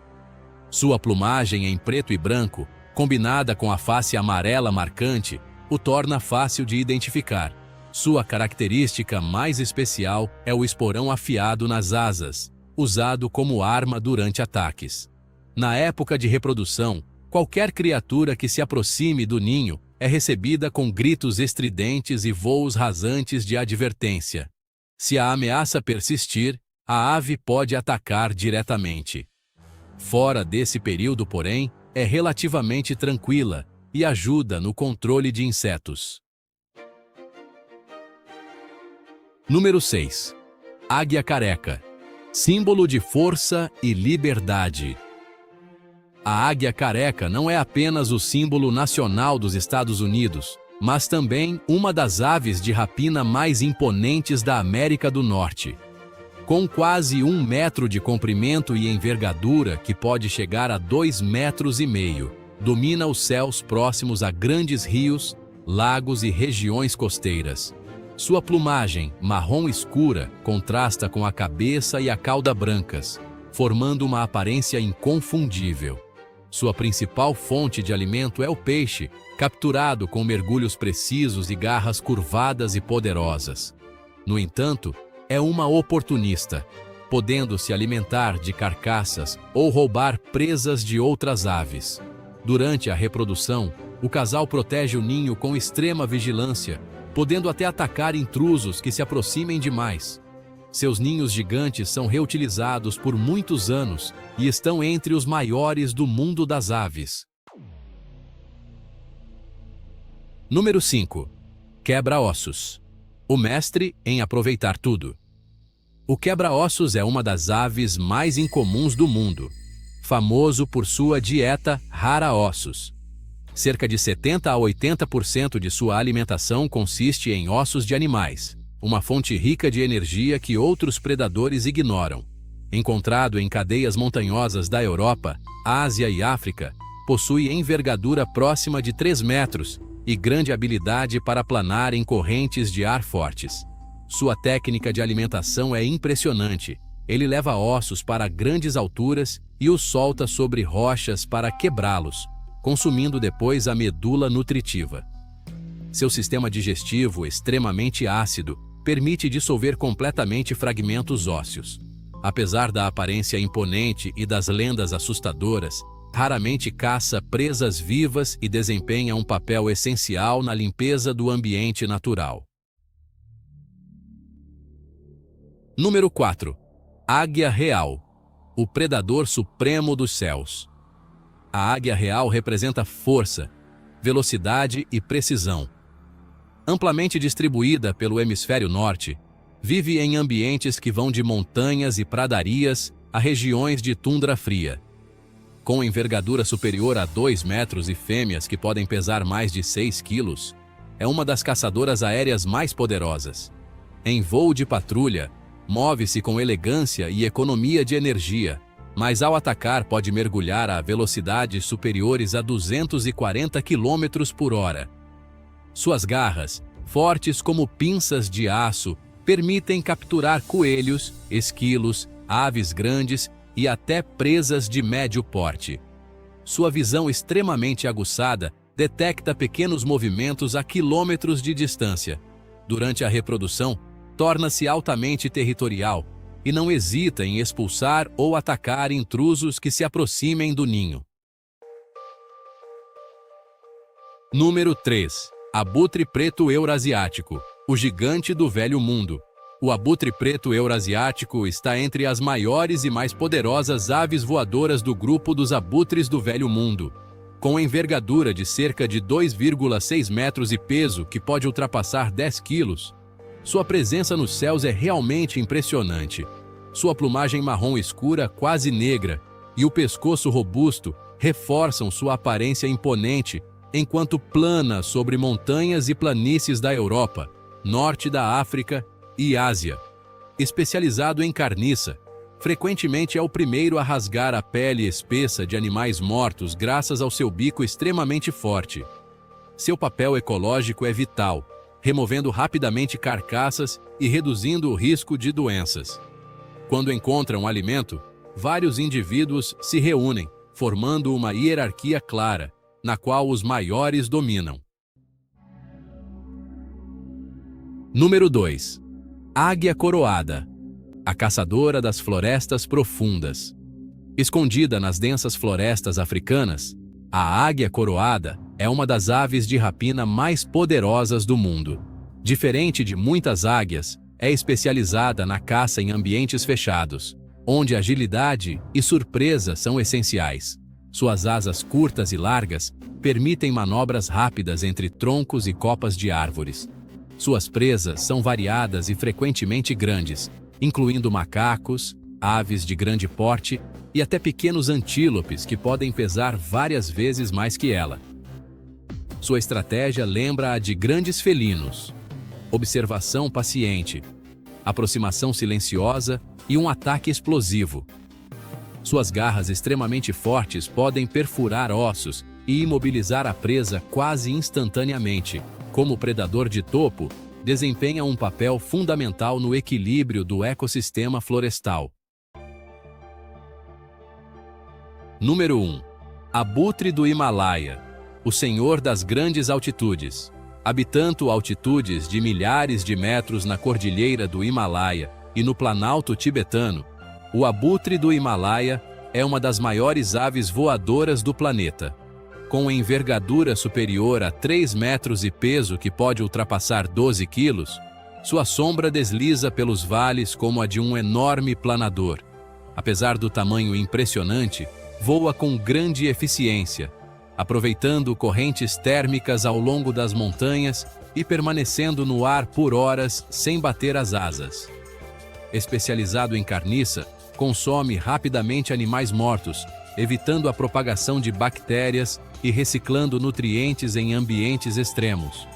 Sua plumagem em preto e branco, combinada com a face amarela marcante, o torna fácil de identificar. Sua característica mais especial é o esporão afiado nas asas, usado como arma durante ataques. Na época de reprodução, qualquer criatura que se aproxime do ninho é recebida com gritos estridentes e voos rasantes de advertência. Se a ameaça persistir, a ave pode atacar diretamente. Fora desse período, porém, é relativamente tranquila e ajuda no controle de insetos. Número 6. Águia careca, símbolo de força e liberdade. A águia careca não é apenas o símbolo nacional dos Estados Unidos, mas também uma das aves de rapina mais imponentes da América do Norte. Com quase 1 metro de comprimento e envergadura que pode chegar a 2,5 metros, domina os céus próximos a grandes rios, lagos e regiões costeiras. Sua plumagem, marrom escura, contrasta com a cabeça e a cauda brancas, formando uma aparência inconfundível. Sua principal fonte de alimento é o peixe, capturado com mergulhos precisos e garras curvadas e poderosas. No entanto, é uma oportunista, podendo se alimentar de carcaças ou roubar presas de outras aves. Durante a reprodução, o casal protege o ninho com extrema vigilância, podendo até atacar intrusos que se aproximem demais. Seus ninhos gigantes são reutilizados por muitos anos e estão entre os maiores do mundo das aves. Número 5. Quebra-ossos. O mestre em aproveitar tudo. O quebra-ossos é uma das aves mais incomuns do mundo, famoso por sua dieta rara-ossos. Cerca de 70 a 80% de sua alimentação consiste em ossos de animais, uma fonte rica de energia que outros predadores ignoram. Encontrado em cadeias montanhosas da Europa, Ásia e África, possui envergadura próxima de 3 metros e grande habilidade para planar em correntes de ar fortes. Sua técnica de alimentação é impressionante. Ele leva ossos para grandes alturas e os solta sobre rochas para quebrá-los, consumindo depois a medula nutritiva. Seu sistema digestivo, extremamente ácido, permite dissolver completamente fragmentos ósseos. Apesar da aparência imponente e das lendas assustadoras, raramente caça presas vivas e desempenha um papel essencial na limpeza do ambiente natural. Número 4. Águia real. O predador supremo dos céus. A águia real representa força, velocidade e precisão. Amplamente distribuída pelo hemisfério norte, vive em ambientes que vão de montanhas e pradarias a regiões de tundra fria. Com envergadura superior a 2 metros e fêmeas que podem pesar mais de 6 quilos, é uma das caçadoras aéreas mais poderosas. Em voo de patrulha, move-se com elegância e economia de energia, mas ao atacar pode mergulhar a velocidades superiores a 240 km por hora. Suas garras, fortes como pinças de aço, permitem capturar coelhos, esquilos, aves grandes e até presas de médio porte. Sua visão extremamente aguçada detecta pequenos movimentos a quilômetros de distância. Durante a reprodução, torna-se altamente territorial e não hesita em expulsar ou atacar intrusos que se aproximem do ninho. Número 3. Abutre preto eurasiático, o gigante do velho mundo. O abutre preto eurasiático está entre as maiores e mais poderosas aves voadoras do grupo dos abutres do velho mundo. Com envergadura de cerca de 2,6 metros e peso que pode ultrapassar 10 quilos, sua presença nos céus é realmente impressionante. Sua plumagem marrom escura, quase negra, e o pescoço robusto reforçam sua aparência imponente enquanto plana sobre montanhas e planícies da Europa, norte da África e Ásia. Especializado em carniça, frequentemente é o primeiro a rasgar a pele espessa de animais mortos graças ao seu bico extremamente forte. Seu papel ecológico é vital, removendo rapidamente carcaças e reduzindo o risco de doenças. Quando encontram alimento, vários indivíduos se reúnem, formando uma hierarquia clara, na qual os maiores dominam. Número 2. Águia coroada, a caçadora das florestas profundas. Escondida nas densas florestas africanas, a águia coroada é uma das aves de rapina mais poderosas do mundo. Diferente de muitas águias, é especializada na caça em ambientes fechados, onde agilidade e surpresa são essenciais. Suas asas curtas e largas permitem manobras rápidas entre troncos e copas de árvores. Suas presas são variadas e frequentemente grandes, incluindo macacos, aves de grande porte e até pequenos antílopes que podem pesar várias vezes mais que ela. Sua estratégia lembra a de grandes felinos: observação paciente, aproximação silenciosa e um ataque explosivo. Suas garras extremamente fortes podem perfurar ossos e imobilizar a presa quase instantaneamente, como predador de topo, desempenha um papel fundamental no equilíbrio do ecossistema florestal. Número 1. Abutre do Himalaia, o senhor das grandes altitudes. Habitando altitudes de milhares de metros na cordilheira do Himalaia e no planalto tibetano, o abutre do Himalaia é uma das maiores aves voadoras do planeta. Com envergadura superior a 3 metros e peso que pode ultrapassar 12 quilos, sua sombra desliza pelos vales como a de um enorme planador. Apesar do tamanho impressionante, voa com grande eficiência, aproveitando correntes térmicas ao longo das montanhas e permanecendo no ar por horas sem bater as asas. Especializado em carniça, consome rapidamente animais mortos, evitando a propagação de bactérias e reciclando nutrientes em ambientes extremos.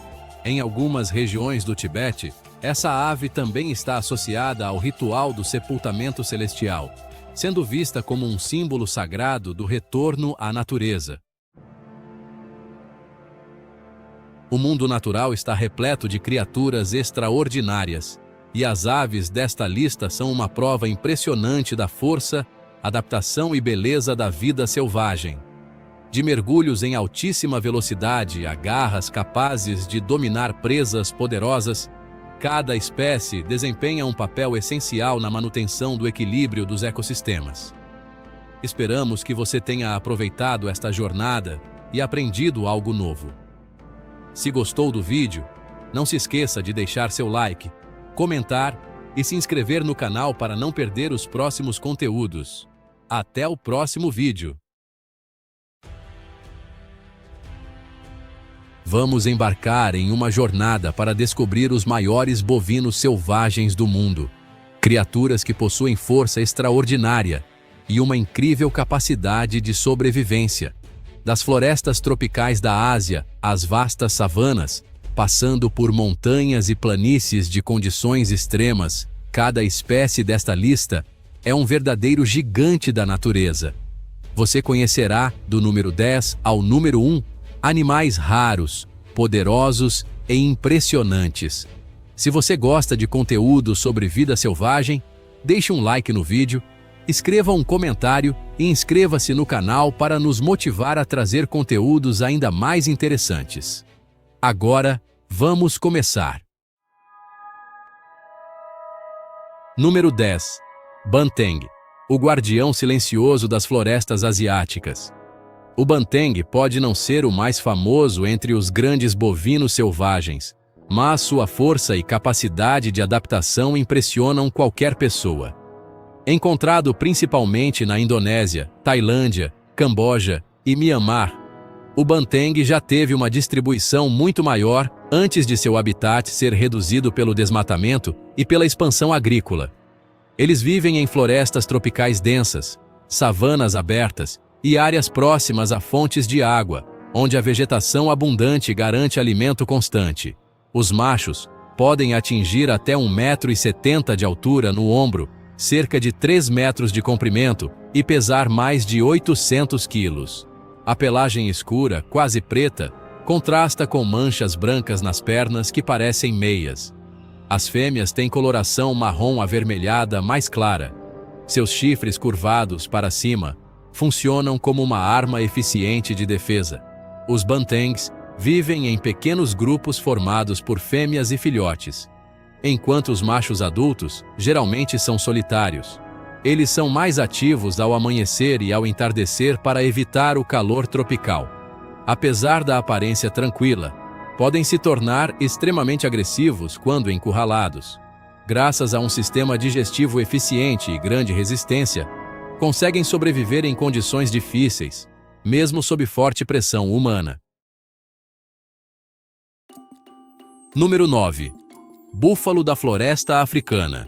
Em algumas regiões do Tibete, essa ave também está associada ao ritual do sepultamento celestial, sendo vista como um símbolo sagrado do retorno à natureza. O mundo natural está repleto de criaturas extraordinárias, e as aves desta lista são uma prova impressionante da força, adaptação e beleza da vida selvagem. De mergulhos em altíssima velocidade a garras capazes de dominar presas poderosas, cada espécie desempenha um papel essencial na manutenção do equilíbrio dos ecossistemas. Esperamos que você tenha aproveitado esta jornada e aprendido algo novo. Se gostou do vídeo, não se esqueça de deixar seu like, comentar e se inscrever no canal para não perder os próximos conteúdos. Até o próximo vídeo! Vamos embarcar em uma jornada para descobrir os maiores bovinos selvagens do mundo, criaturas que possuem força extraordinária e uma incrível capacidade de sobrevivência. Das florestas tropicais da Ásia às vastas savanas, passando por montanhas e planícies de condições extremas, cada espécie desta lista é um verdadeiro gigante da natureza. Você conhecerá, do número 10 ao número 1, animais raros, poderosos e impressionantes. Se você gosta de conteúdo sobre vida selvagem, deixe um like no vídeo, escreva um comentário e inscreva-se no canal para nos motivar a trazer conteúdos ainda mais interessantes. Agora, vamos começar. Número 10. Banteng, o guardião silencioso das florestas asiáticas. O banteng pode não ser o mais famoso entre os grandes bovinos selvagens, mas sua força e capacidade de adaptação impressionam qualquer pessoa. Encontrado principalmente na Indonésia, Tailândia, Camboja e Mianmar, o banteng já teve uma distribuição muito maior antes de seu habitat ser reduzido pelo desmatamento e pela expansão agrícola. Eles vivem em florestas tropicais densas, savanas abertas e áreas próximas a fontes de água, onde a vegetação abundante garante alimento constante. Os machos podem atingir até 1,70 m de altura no ombro, cerca de 3 metros de comprimento e pesar mais de 800 quilos. A pelagem escura, quase preta, contrasta com manchas brancas nas pernas que parecem meias. As fêmeas têm coloração marrom avermelhada mais clara. Seus chifres curvados para cima funcionam como uma arma eficiente de defesa. Os bantengs vivem em pequenos grupos formados por fêmeas e filhotes, enquanto os machos adultos geralmente são solitários. Eles são mais ativos ao amanhecer e ao entardecer para evitar o calor tropical. Apesar da aparência tranquila, podem se tornar extremamente agressivos quando encurralados. Graças a um sistema digestivo eficiente e grande resistência, conseguem sobreviver em condições difíceis, mesmo sob forte pressão humana. Número 9. Búfalo da floresta africana.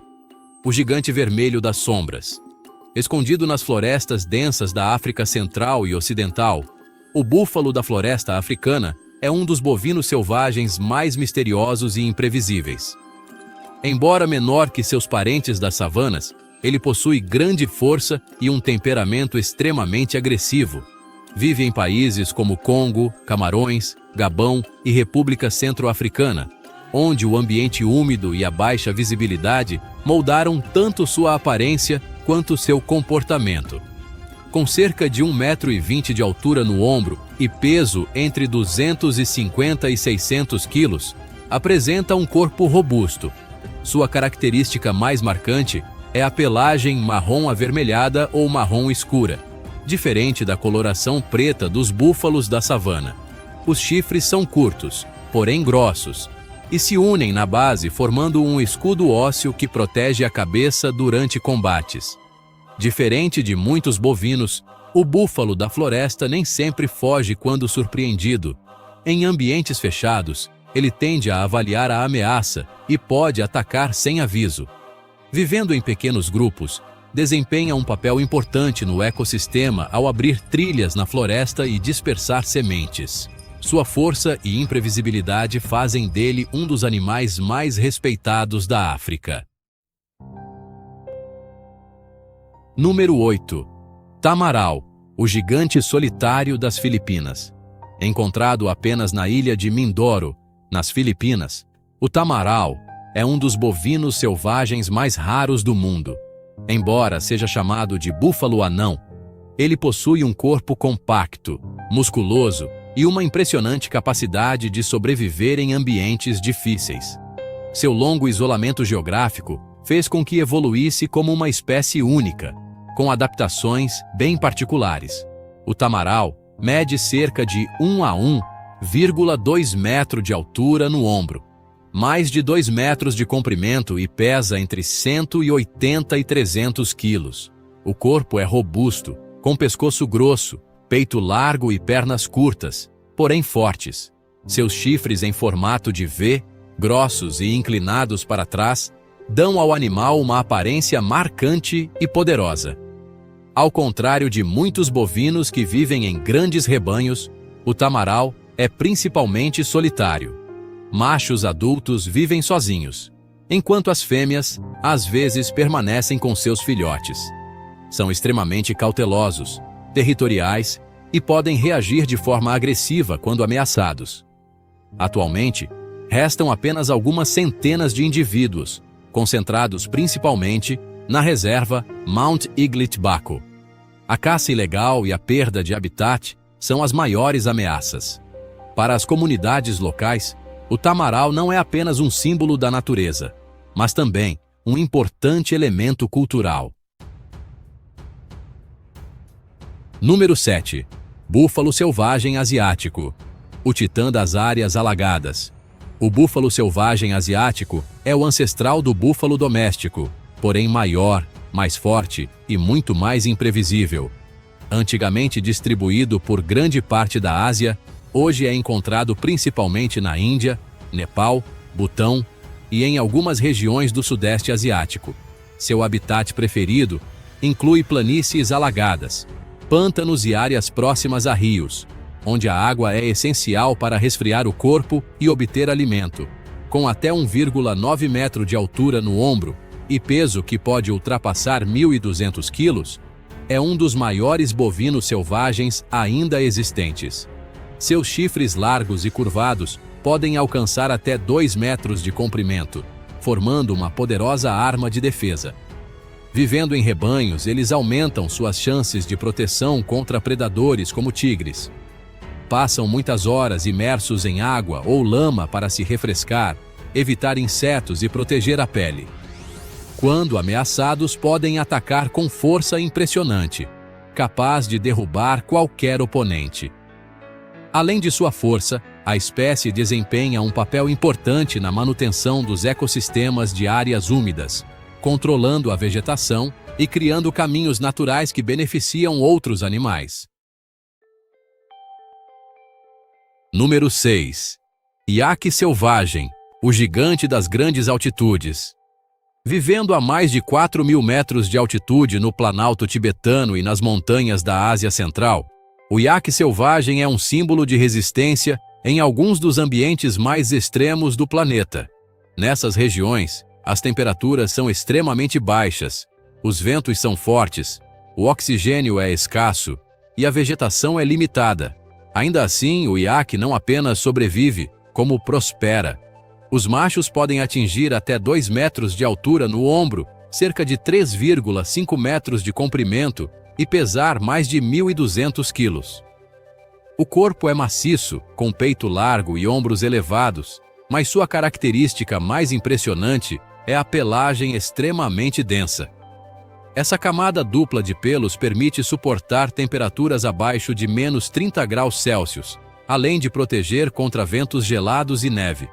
O gigante vermelho das sombras. Escondido nas florestas densas da África Central e Ocidental, o búfalo da floresta africana é um dos bovinos selvagens mais misteriosos e imprevisíveis. Embora menor que seus parentes das savanas, ele possui grande força e um temperamento extremamente agressivo. Vive em países como Congo, Camarões, Gabão e República Centro-Africana, onde o ambiente úmido e a baixa visibilidade moldaram tanto sua aparência quanto seu comportamento. Com cerca de 1,20 m de altura no ombro e peso entre 250 e 600 quilos, apresenta um corpo robusto. Sua característica mais marcante é a pelagem marrom avermelhada ou marrom escura, diferente da coloração preta dos búfalos da savana. Os chifres são curtos, porém grossos, e se unem na base formando um escudo ósseo que protege a cabeça durante combates. Diferente de muitos bovinos, o búfalo da floresta nem sempre foge quando surpreendido. Em ambientes fechados, ele tende a avaliar a ameaça e pode atacar sem aviso. Vivendo em pequenos grupos, desempenha um papel importante no ecossistema ao abrir trilhas na floresta e dispersar sementes. Sua força e imprevisibilidade fazem dele um dos animais mais respeitados da África. Número 8. Tamaral, o gigante solitário das Filipinas. Encontrado apenas na ilha de Mindoro, nas Filipinas, o tamaral é um dos bovinos selvagens mais raros do mundo. Embora seja chamado de búfalo anão, ele possui um corpo compacto, musculoso e uma impressionante capacidade de sobreviver em ambientes difíceis. Seu longo isolamento geográfico fez com que evoluísse como uma espécie única, com adaptações bem particulares. O tamaral mede cerca de 1 a 1,2 metro de altura no ombro, mais de 2 metros de comprimento e pesa entre 180 e 300 quilos. O corpo é robusto, com pescoço grosso, peito largo e pernas curtas, porém fortes. Seus chifres em formato de V, grossos e inclinados para trás, dão ao animal uma aparência marcante e poderosa. Ao contrário de muitos bovinos que vivem em grandes rebanhos, o tamaral é principalmente solitário. Machos adultos vivem sozinhos, enquanto as fêmeas, às vezes, permanecem com seus filhotes. São extremamente cautelosos, territoriais e podem reagir de forma agressiva quando ameaçados. Atualmente, restam apenas algumas centenas de indivíduos, concentrados principalmente na reserva Mount Iglit Baco. A caça ilegal e a perda de habitat são as maiores ameaças. Para as comunidades locais, o tamaral não é apenas um símbolo da natureza, mas também um importante elemento cultural. Número 7. Búfalo selvagem asiático, o titã das áreas alagadas. O búfalo selvagem asiático é o ancestral do búfalo doméstico, porém maior, mais forte e muito mais imprevisível. Antigamente distribuído por grande parte da Ásia, hoje é encontrado principalmente na Índia, Nepal, Butão e em algumas regiões do Sudeste Asiático. Seu habitat preferido inclui planícies alagadas, pântanos e áreas próximas a rios, onde a água é essencial para resfriar o corpo e obter alimento. Com até 1,9 metro de altura no ombro e peso que pode ultrapassar 1.200 quilos, é um dos maiores bovinos selvagens ainda existentes. Seus chifres largos e curvados podem alcançar até 2 metros de comprimento, formando uma poderosa arma de defesa. Vivendo em rebanhos, eles aumentam suas chances de proteção contra predadores como tigres. Passam muitas horas imersos em água ou lama para se refrescar, evitar insetos e proteger a pele. Quando ameaçados, podem atacar com força impressionante, capaz de derrubar qualquer oponente. Além de sua força, a espécie desempenha um papel importante na manutenção dos ecossistemas de áreas úmidas, controlando a vegetação e criando caminhos naturais que beneficiam outros animais. Número 6. Iaque selvagem, o gigante das grandes altitudes. Vivendo a mais de 4.000 metros de altitude no Planalto tibetano e nas montanhas da Ásia Central, o iaque selvagem é um símbolo de resistência em alguns dos ambientes mais extremos do planeta. Nessas regiões, as temperaturas são extremamente baixas, os ventos são fortes, o oxigênio é escasso e a vegetação é limitada. Ainda assim, o iaque não apenas sobrevive, como prospera. Os machos podem atingir até 2 metros de altura no ombro, cerca de 3,5 metros de comprimento e pesar mais de 1.200 quilos. O corpo é maciço, com peito largo e ombros elevados, mas sua característica mais impressionante é a pelagem extremamente densa. Essa camada dupla de pelos permite suportar temperaturas abaixo de menos 30 graus Celsius, além de proteger contra ventos gelados e neve.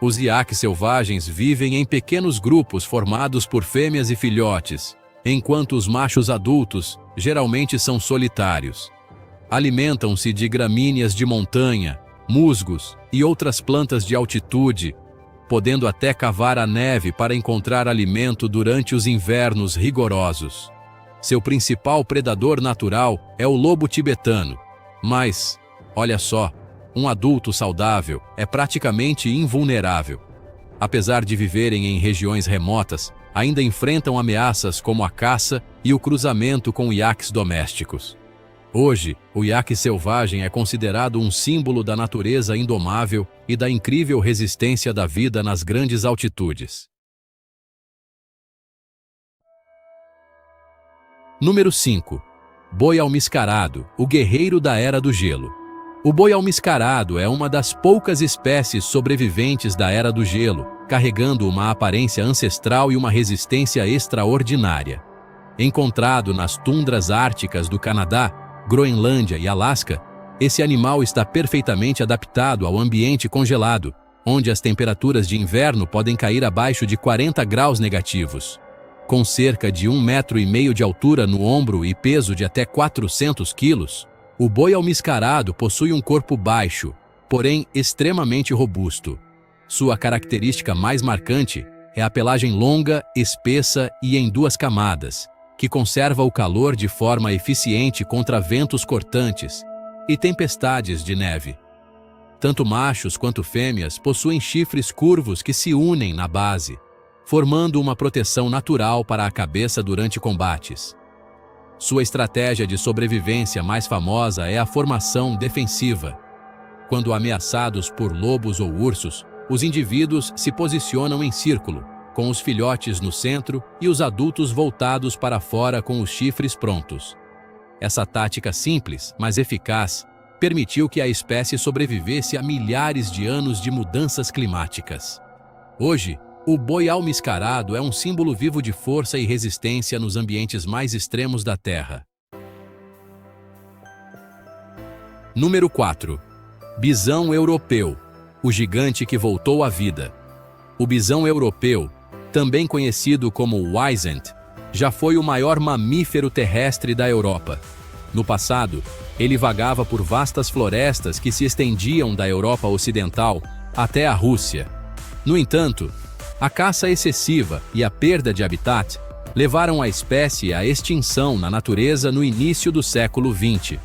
Os iaques selvagens vivem em pequenos grupos formados por fêmeas e filhotes, enquanto os machos adultos geralmente são solitários. Alimentam-se de gramíneas de montanha, musgos e outras plantas de altitude, podendo até cavar a neve para encontrar alimento durante os invernos rigorosos. Seu principal predador natural é o lobo tibetano, mas, olha só, um adulto saudável é praticamente invulnerável. Apesar de viverem em regiões remotas, ainda enfrentam ameaças como a caça e o cruzamento com iaques domésticos. Hoje, o iaque selvagem é considerado um símbolo da natureza indomável e da incrível resistência da vida nas grandes altitudes. Número 5. Boi almiscarado, o guerreiro da Era do Gelo. O boi almiscarado é uma das poucas espécies sobreviventes da Era do Gelo, carregando uma aparência ancestral e uma resistência extraordinária. Encontrado nas tundras árticas do Canadá, Groenlândia e Alasca, esse animal está perfeitamente adaptado ao ambiente congelado, onde as temperaturas de inverno podem cair abaixo de 40 graus negativos. Com cerca de 1,5 metro de altura no ombro e peso de até 400 quilos, o boi almiscarado possui um corpo baixo, porém extremamente robusto. Sua característica mais marcante é a pelagem longa, espessa e em 2 camadas, que conserva o calor de forma eficiente contra ventos cortantes e tempestades de neve. Tanto machos quanto fêmeas possuem chifres curvos que se unem na base, formando uma proteção natural para a cabeça durante combates. Sua estratégia de sobrevivência mais famosa é a formação defensiva. Quando ameaçados por lobos ou ursos, os indivíduos se posicionam em círculo, com os filhotes no centro e os adultos voltados para fora com os chifres prontos. Essa tática simples, mas eficaz, permitiu que a espécie sobrevivesse a milhares de anos de mudanças climáticas. Hoje, o boi almiscarado é um símbolo vivo de força e resistência nos ambientes mais extremos da Terra. Número 4. Bisão europeu, o gigante que voltou à vida. O bisão europeu, também conhecido como Wisent, já foi o maior mamífero terrestre da Europa. No passado, ele vagava por vastas florestas que se estendiam da Europa Ocidental até a Rússia. No entanto, a caça excessiva e a perda de habitat levaram a espécie à extinção na natureza no início do século XX.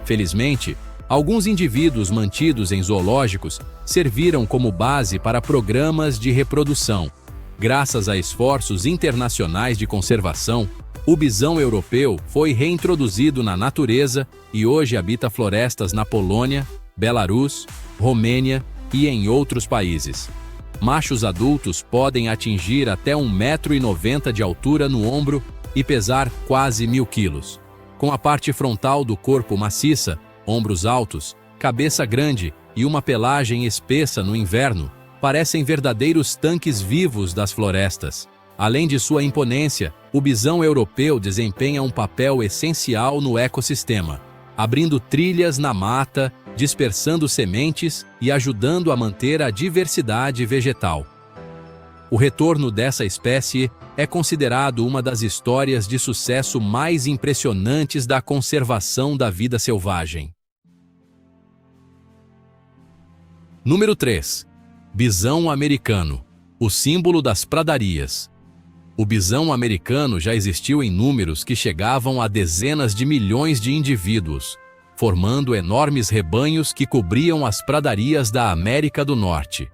Felizmente, alguns indivíduos mantidos em zoológicos serviram como base para programas de reprodução. Graças a esforços internacionais de conservação, o bisão europeu foi reintroduzido na natureza e hoje habita florestas na Polônia, Belarus, Romênia e em outros países. Machos adultos podem atingir até 1,90 m de altura no ombro e pesar quase 1.000 quilos. Com a parte frontal do corpo maciça, ombros altos, cabeça grande e uma pelagem espessa no inverno, parecem verdadeiros tanques vivos das florestas. Além de sua imponência, o bisão europeu desempenha um papel essencial no ecossistema, abrindo trilhas na mata, dispersando sementes e ajudando a manter a diversidade vegetal. O retorno dessa espécie é considerado uma das histórias de sucesso mais impressionantes da conservação da vida selvagem. Número 3. Bisão americano, o símbolo das pradarias. O bisão americano já existiu em números que chegavam a dezenas de milhões de indivíduos, formando enormes rebanhos que cobriam as pradarias da América do Norte.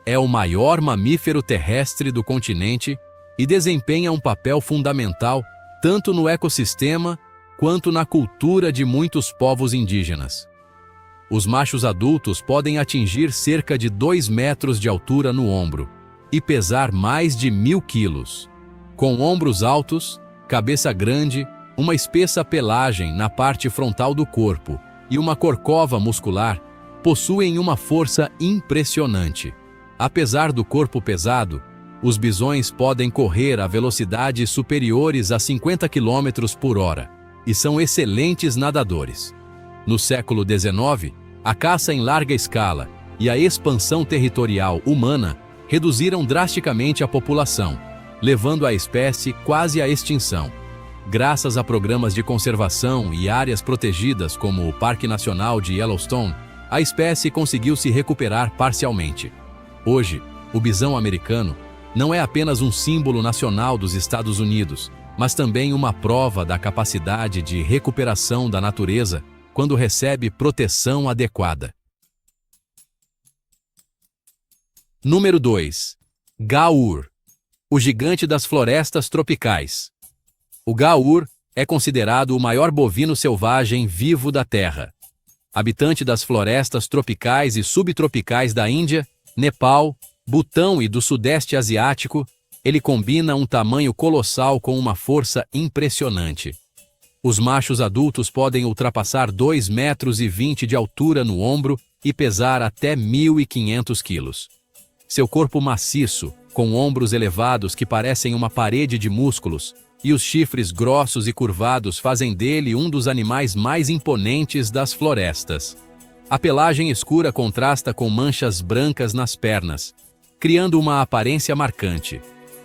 É o maior mamífero terrestre do continente e desempenha um papel fundamental tanto no ecossistema quanto na cultura de muitos povos indígenas. Os machos adultos podem atingir cerca de 2 metros de altura no ombro e pesar mais de 1.000 quilos. Com ombros altos, cabeça grande, uma espessa pelagem na parte frontal do corpo e uma corcova muscular, possuem uma força impressionante. Apesar do corpo pesado, os bisões podem correr a velocidades superiores a 50 km por hora e são excelentes nadadores. No século XIX, a caça em larga escala e a expansão territorial humana reduziram drasticamente a população, levando a espécie quase à extinção. Graças a programas de conservação e áreas protegidas como o Parque Nacional de Yellowstone, a espécie conseguiu se recuperar parcialmente. Hoje, o bisão americano não é apenas um símbolo nacional dos Estados Unidos, mas também uma prova da capacidade de recuperação da natureza quando recebe proteção adequada. Número 2. Gaur, o gigante das florestas tropicais. O gaur é considerado o maior bovino selvagem vivo da Terra. Habitante das florestas tropicais e subtropicais da Índia, Nepal, Butão e do Sudeste Asiático, ele combina um tamanho colossal com uma força impressionante. Os machos adultos podem ultrapassar 2,20 metros de altura no ombro e pesar até 1.500 quilos. Seu corpo maciço, com ombros elevados que parecem uma parede de músculos, e os chifres grossos e curvados fazem dele um dos animais mais imponentes das florestas. A pelagem escura contrasta com manchas brancas nas pernas, criando uma aparência marcante.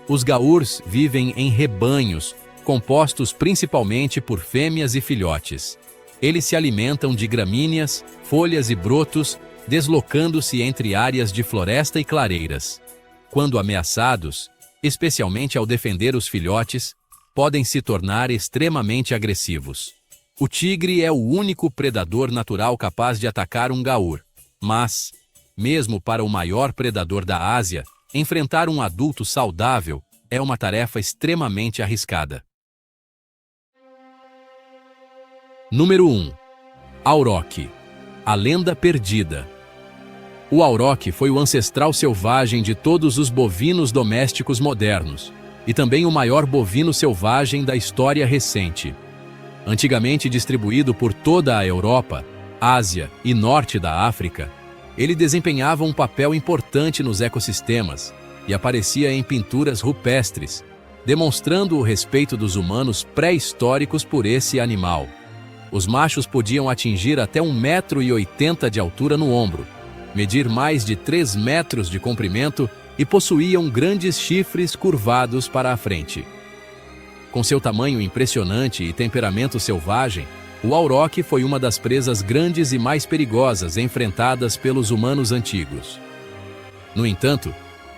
Os gaurs vivem em rebanhos, compostos principalmente por fêmeas e filhotes. Eles se alimentam de gramíneas, folhas e brotos, deslocando-se entre áreas de floresta e clareiras. Quando ameaçados, especialmente ao defender os filhotes, podem se tornar extremamente agressivos. O tigre é o único predador natural capaz de atacar um gaur, mas, mesmo para o maior predador da Ásia, enfrentar um adulto saudável é uma tarefa extremamente arriscada. Número 1. Auroch, a lenda perdida. O auroch foi o ancestral selvagem de todos os bovinos domésticos modernos e também o maior bovino selvagem da história recente. Antigamente distribuído por toda a Europa, Ásia e norte da África, ele desempenhava um papel importante nos ecossistemas e aparecia em pinturas rupestres, demonstrando o respeito dos humanos pré-históricos por esse animal. Os machos podiam atingir até 1,80 metro de altura no ombro, medir mais de 3 metros de comprimento e possuíam grandes chifres curvados para a frente. Com seu tamanho impressionante e temperamento selvagem, o auroch foi uma das presas grandes e mais perigosas enfrentadas pelos humanos antigos. No entanto,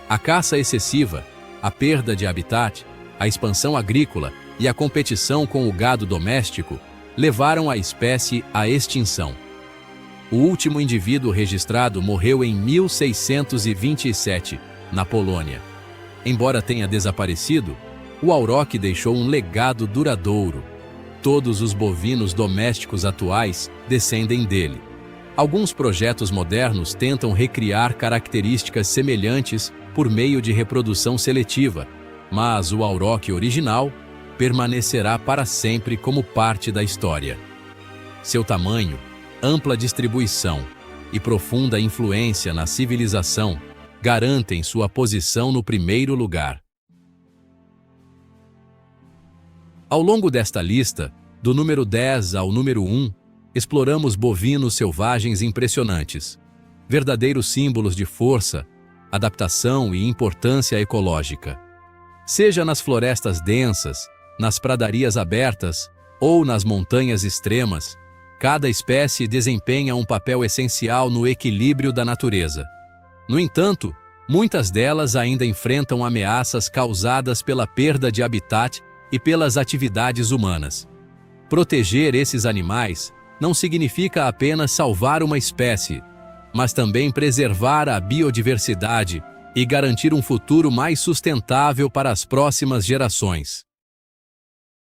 a caça excessiva, a perda de habitat, a expansão agrícola e a competição com o gado doméstico levaram a espécie à extinção. O último indivíduo registrado morreu em 1627, na Polônia. Embora tenha desaparecido, o auroch deixou um legado duradouro. Todos os bovinos domésticos atuais descendem dele. Alguns projetos modernos tentam recriar características semelhantes por meio de reprodução seletiva, mas o auroch original permanecerá para sempre como parte da história. Seu tamanho, ampla distribuição e profunda influência na civilização garantem sua posição no primeiro lugar. Ao longo desta lista, do número 10 ao número 1, exploramos bovinos selvagens impressionantes, verdadeiros símbolos de força, adaptação e importância ecológica. Seja nas florestas densas, nas pradarias abertas ou nas montanhas extremas, cada espécie desempenha um papel essencial no equilíbrio da natureza. No entanto, muitas delas ainda enfrentam ameaças causadas pela perda de habitat e pelas atividades humanas. Proteger esses animais não significa apenas salvar uma espécie, mas também preservar a biodiversidade e garantir um futuro mais sustentável para as próximas gerações.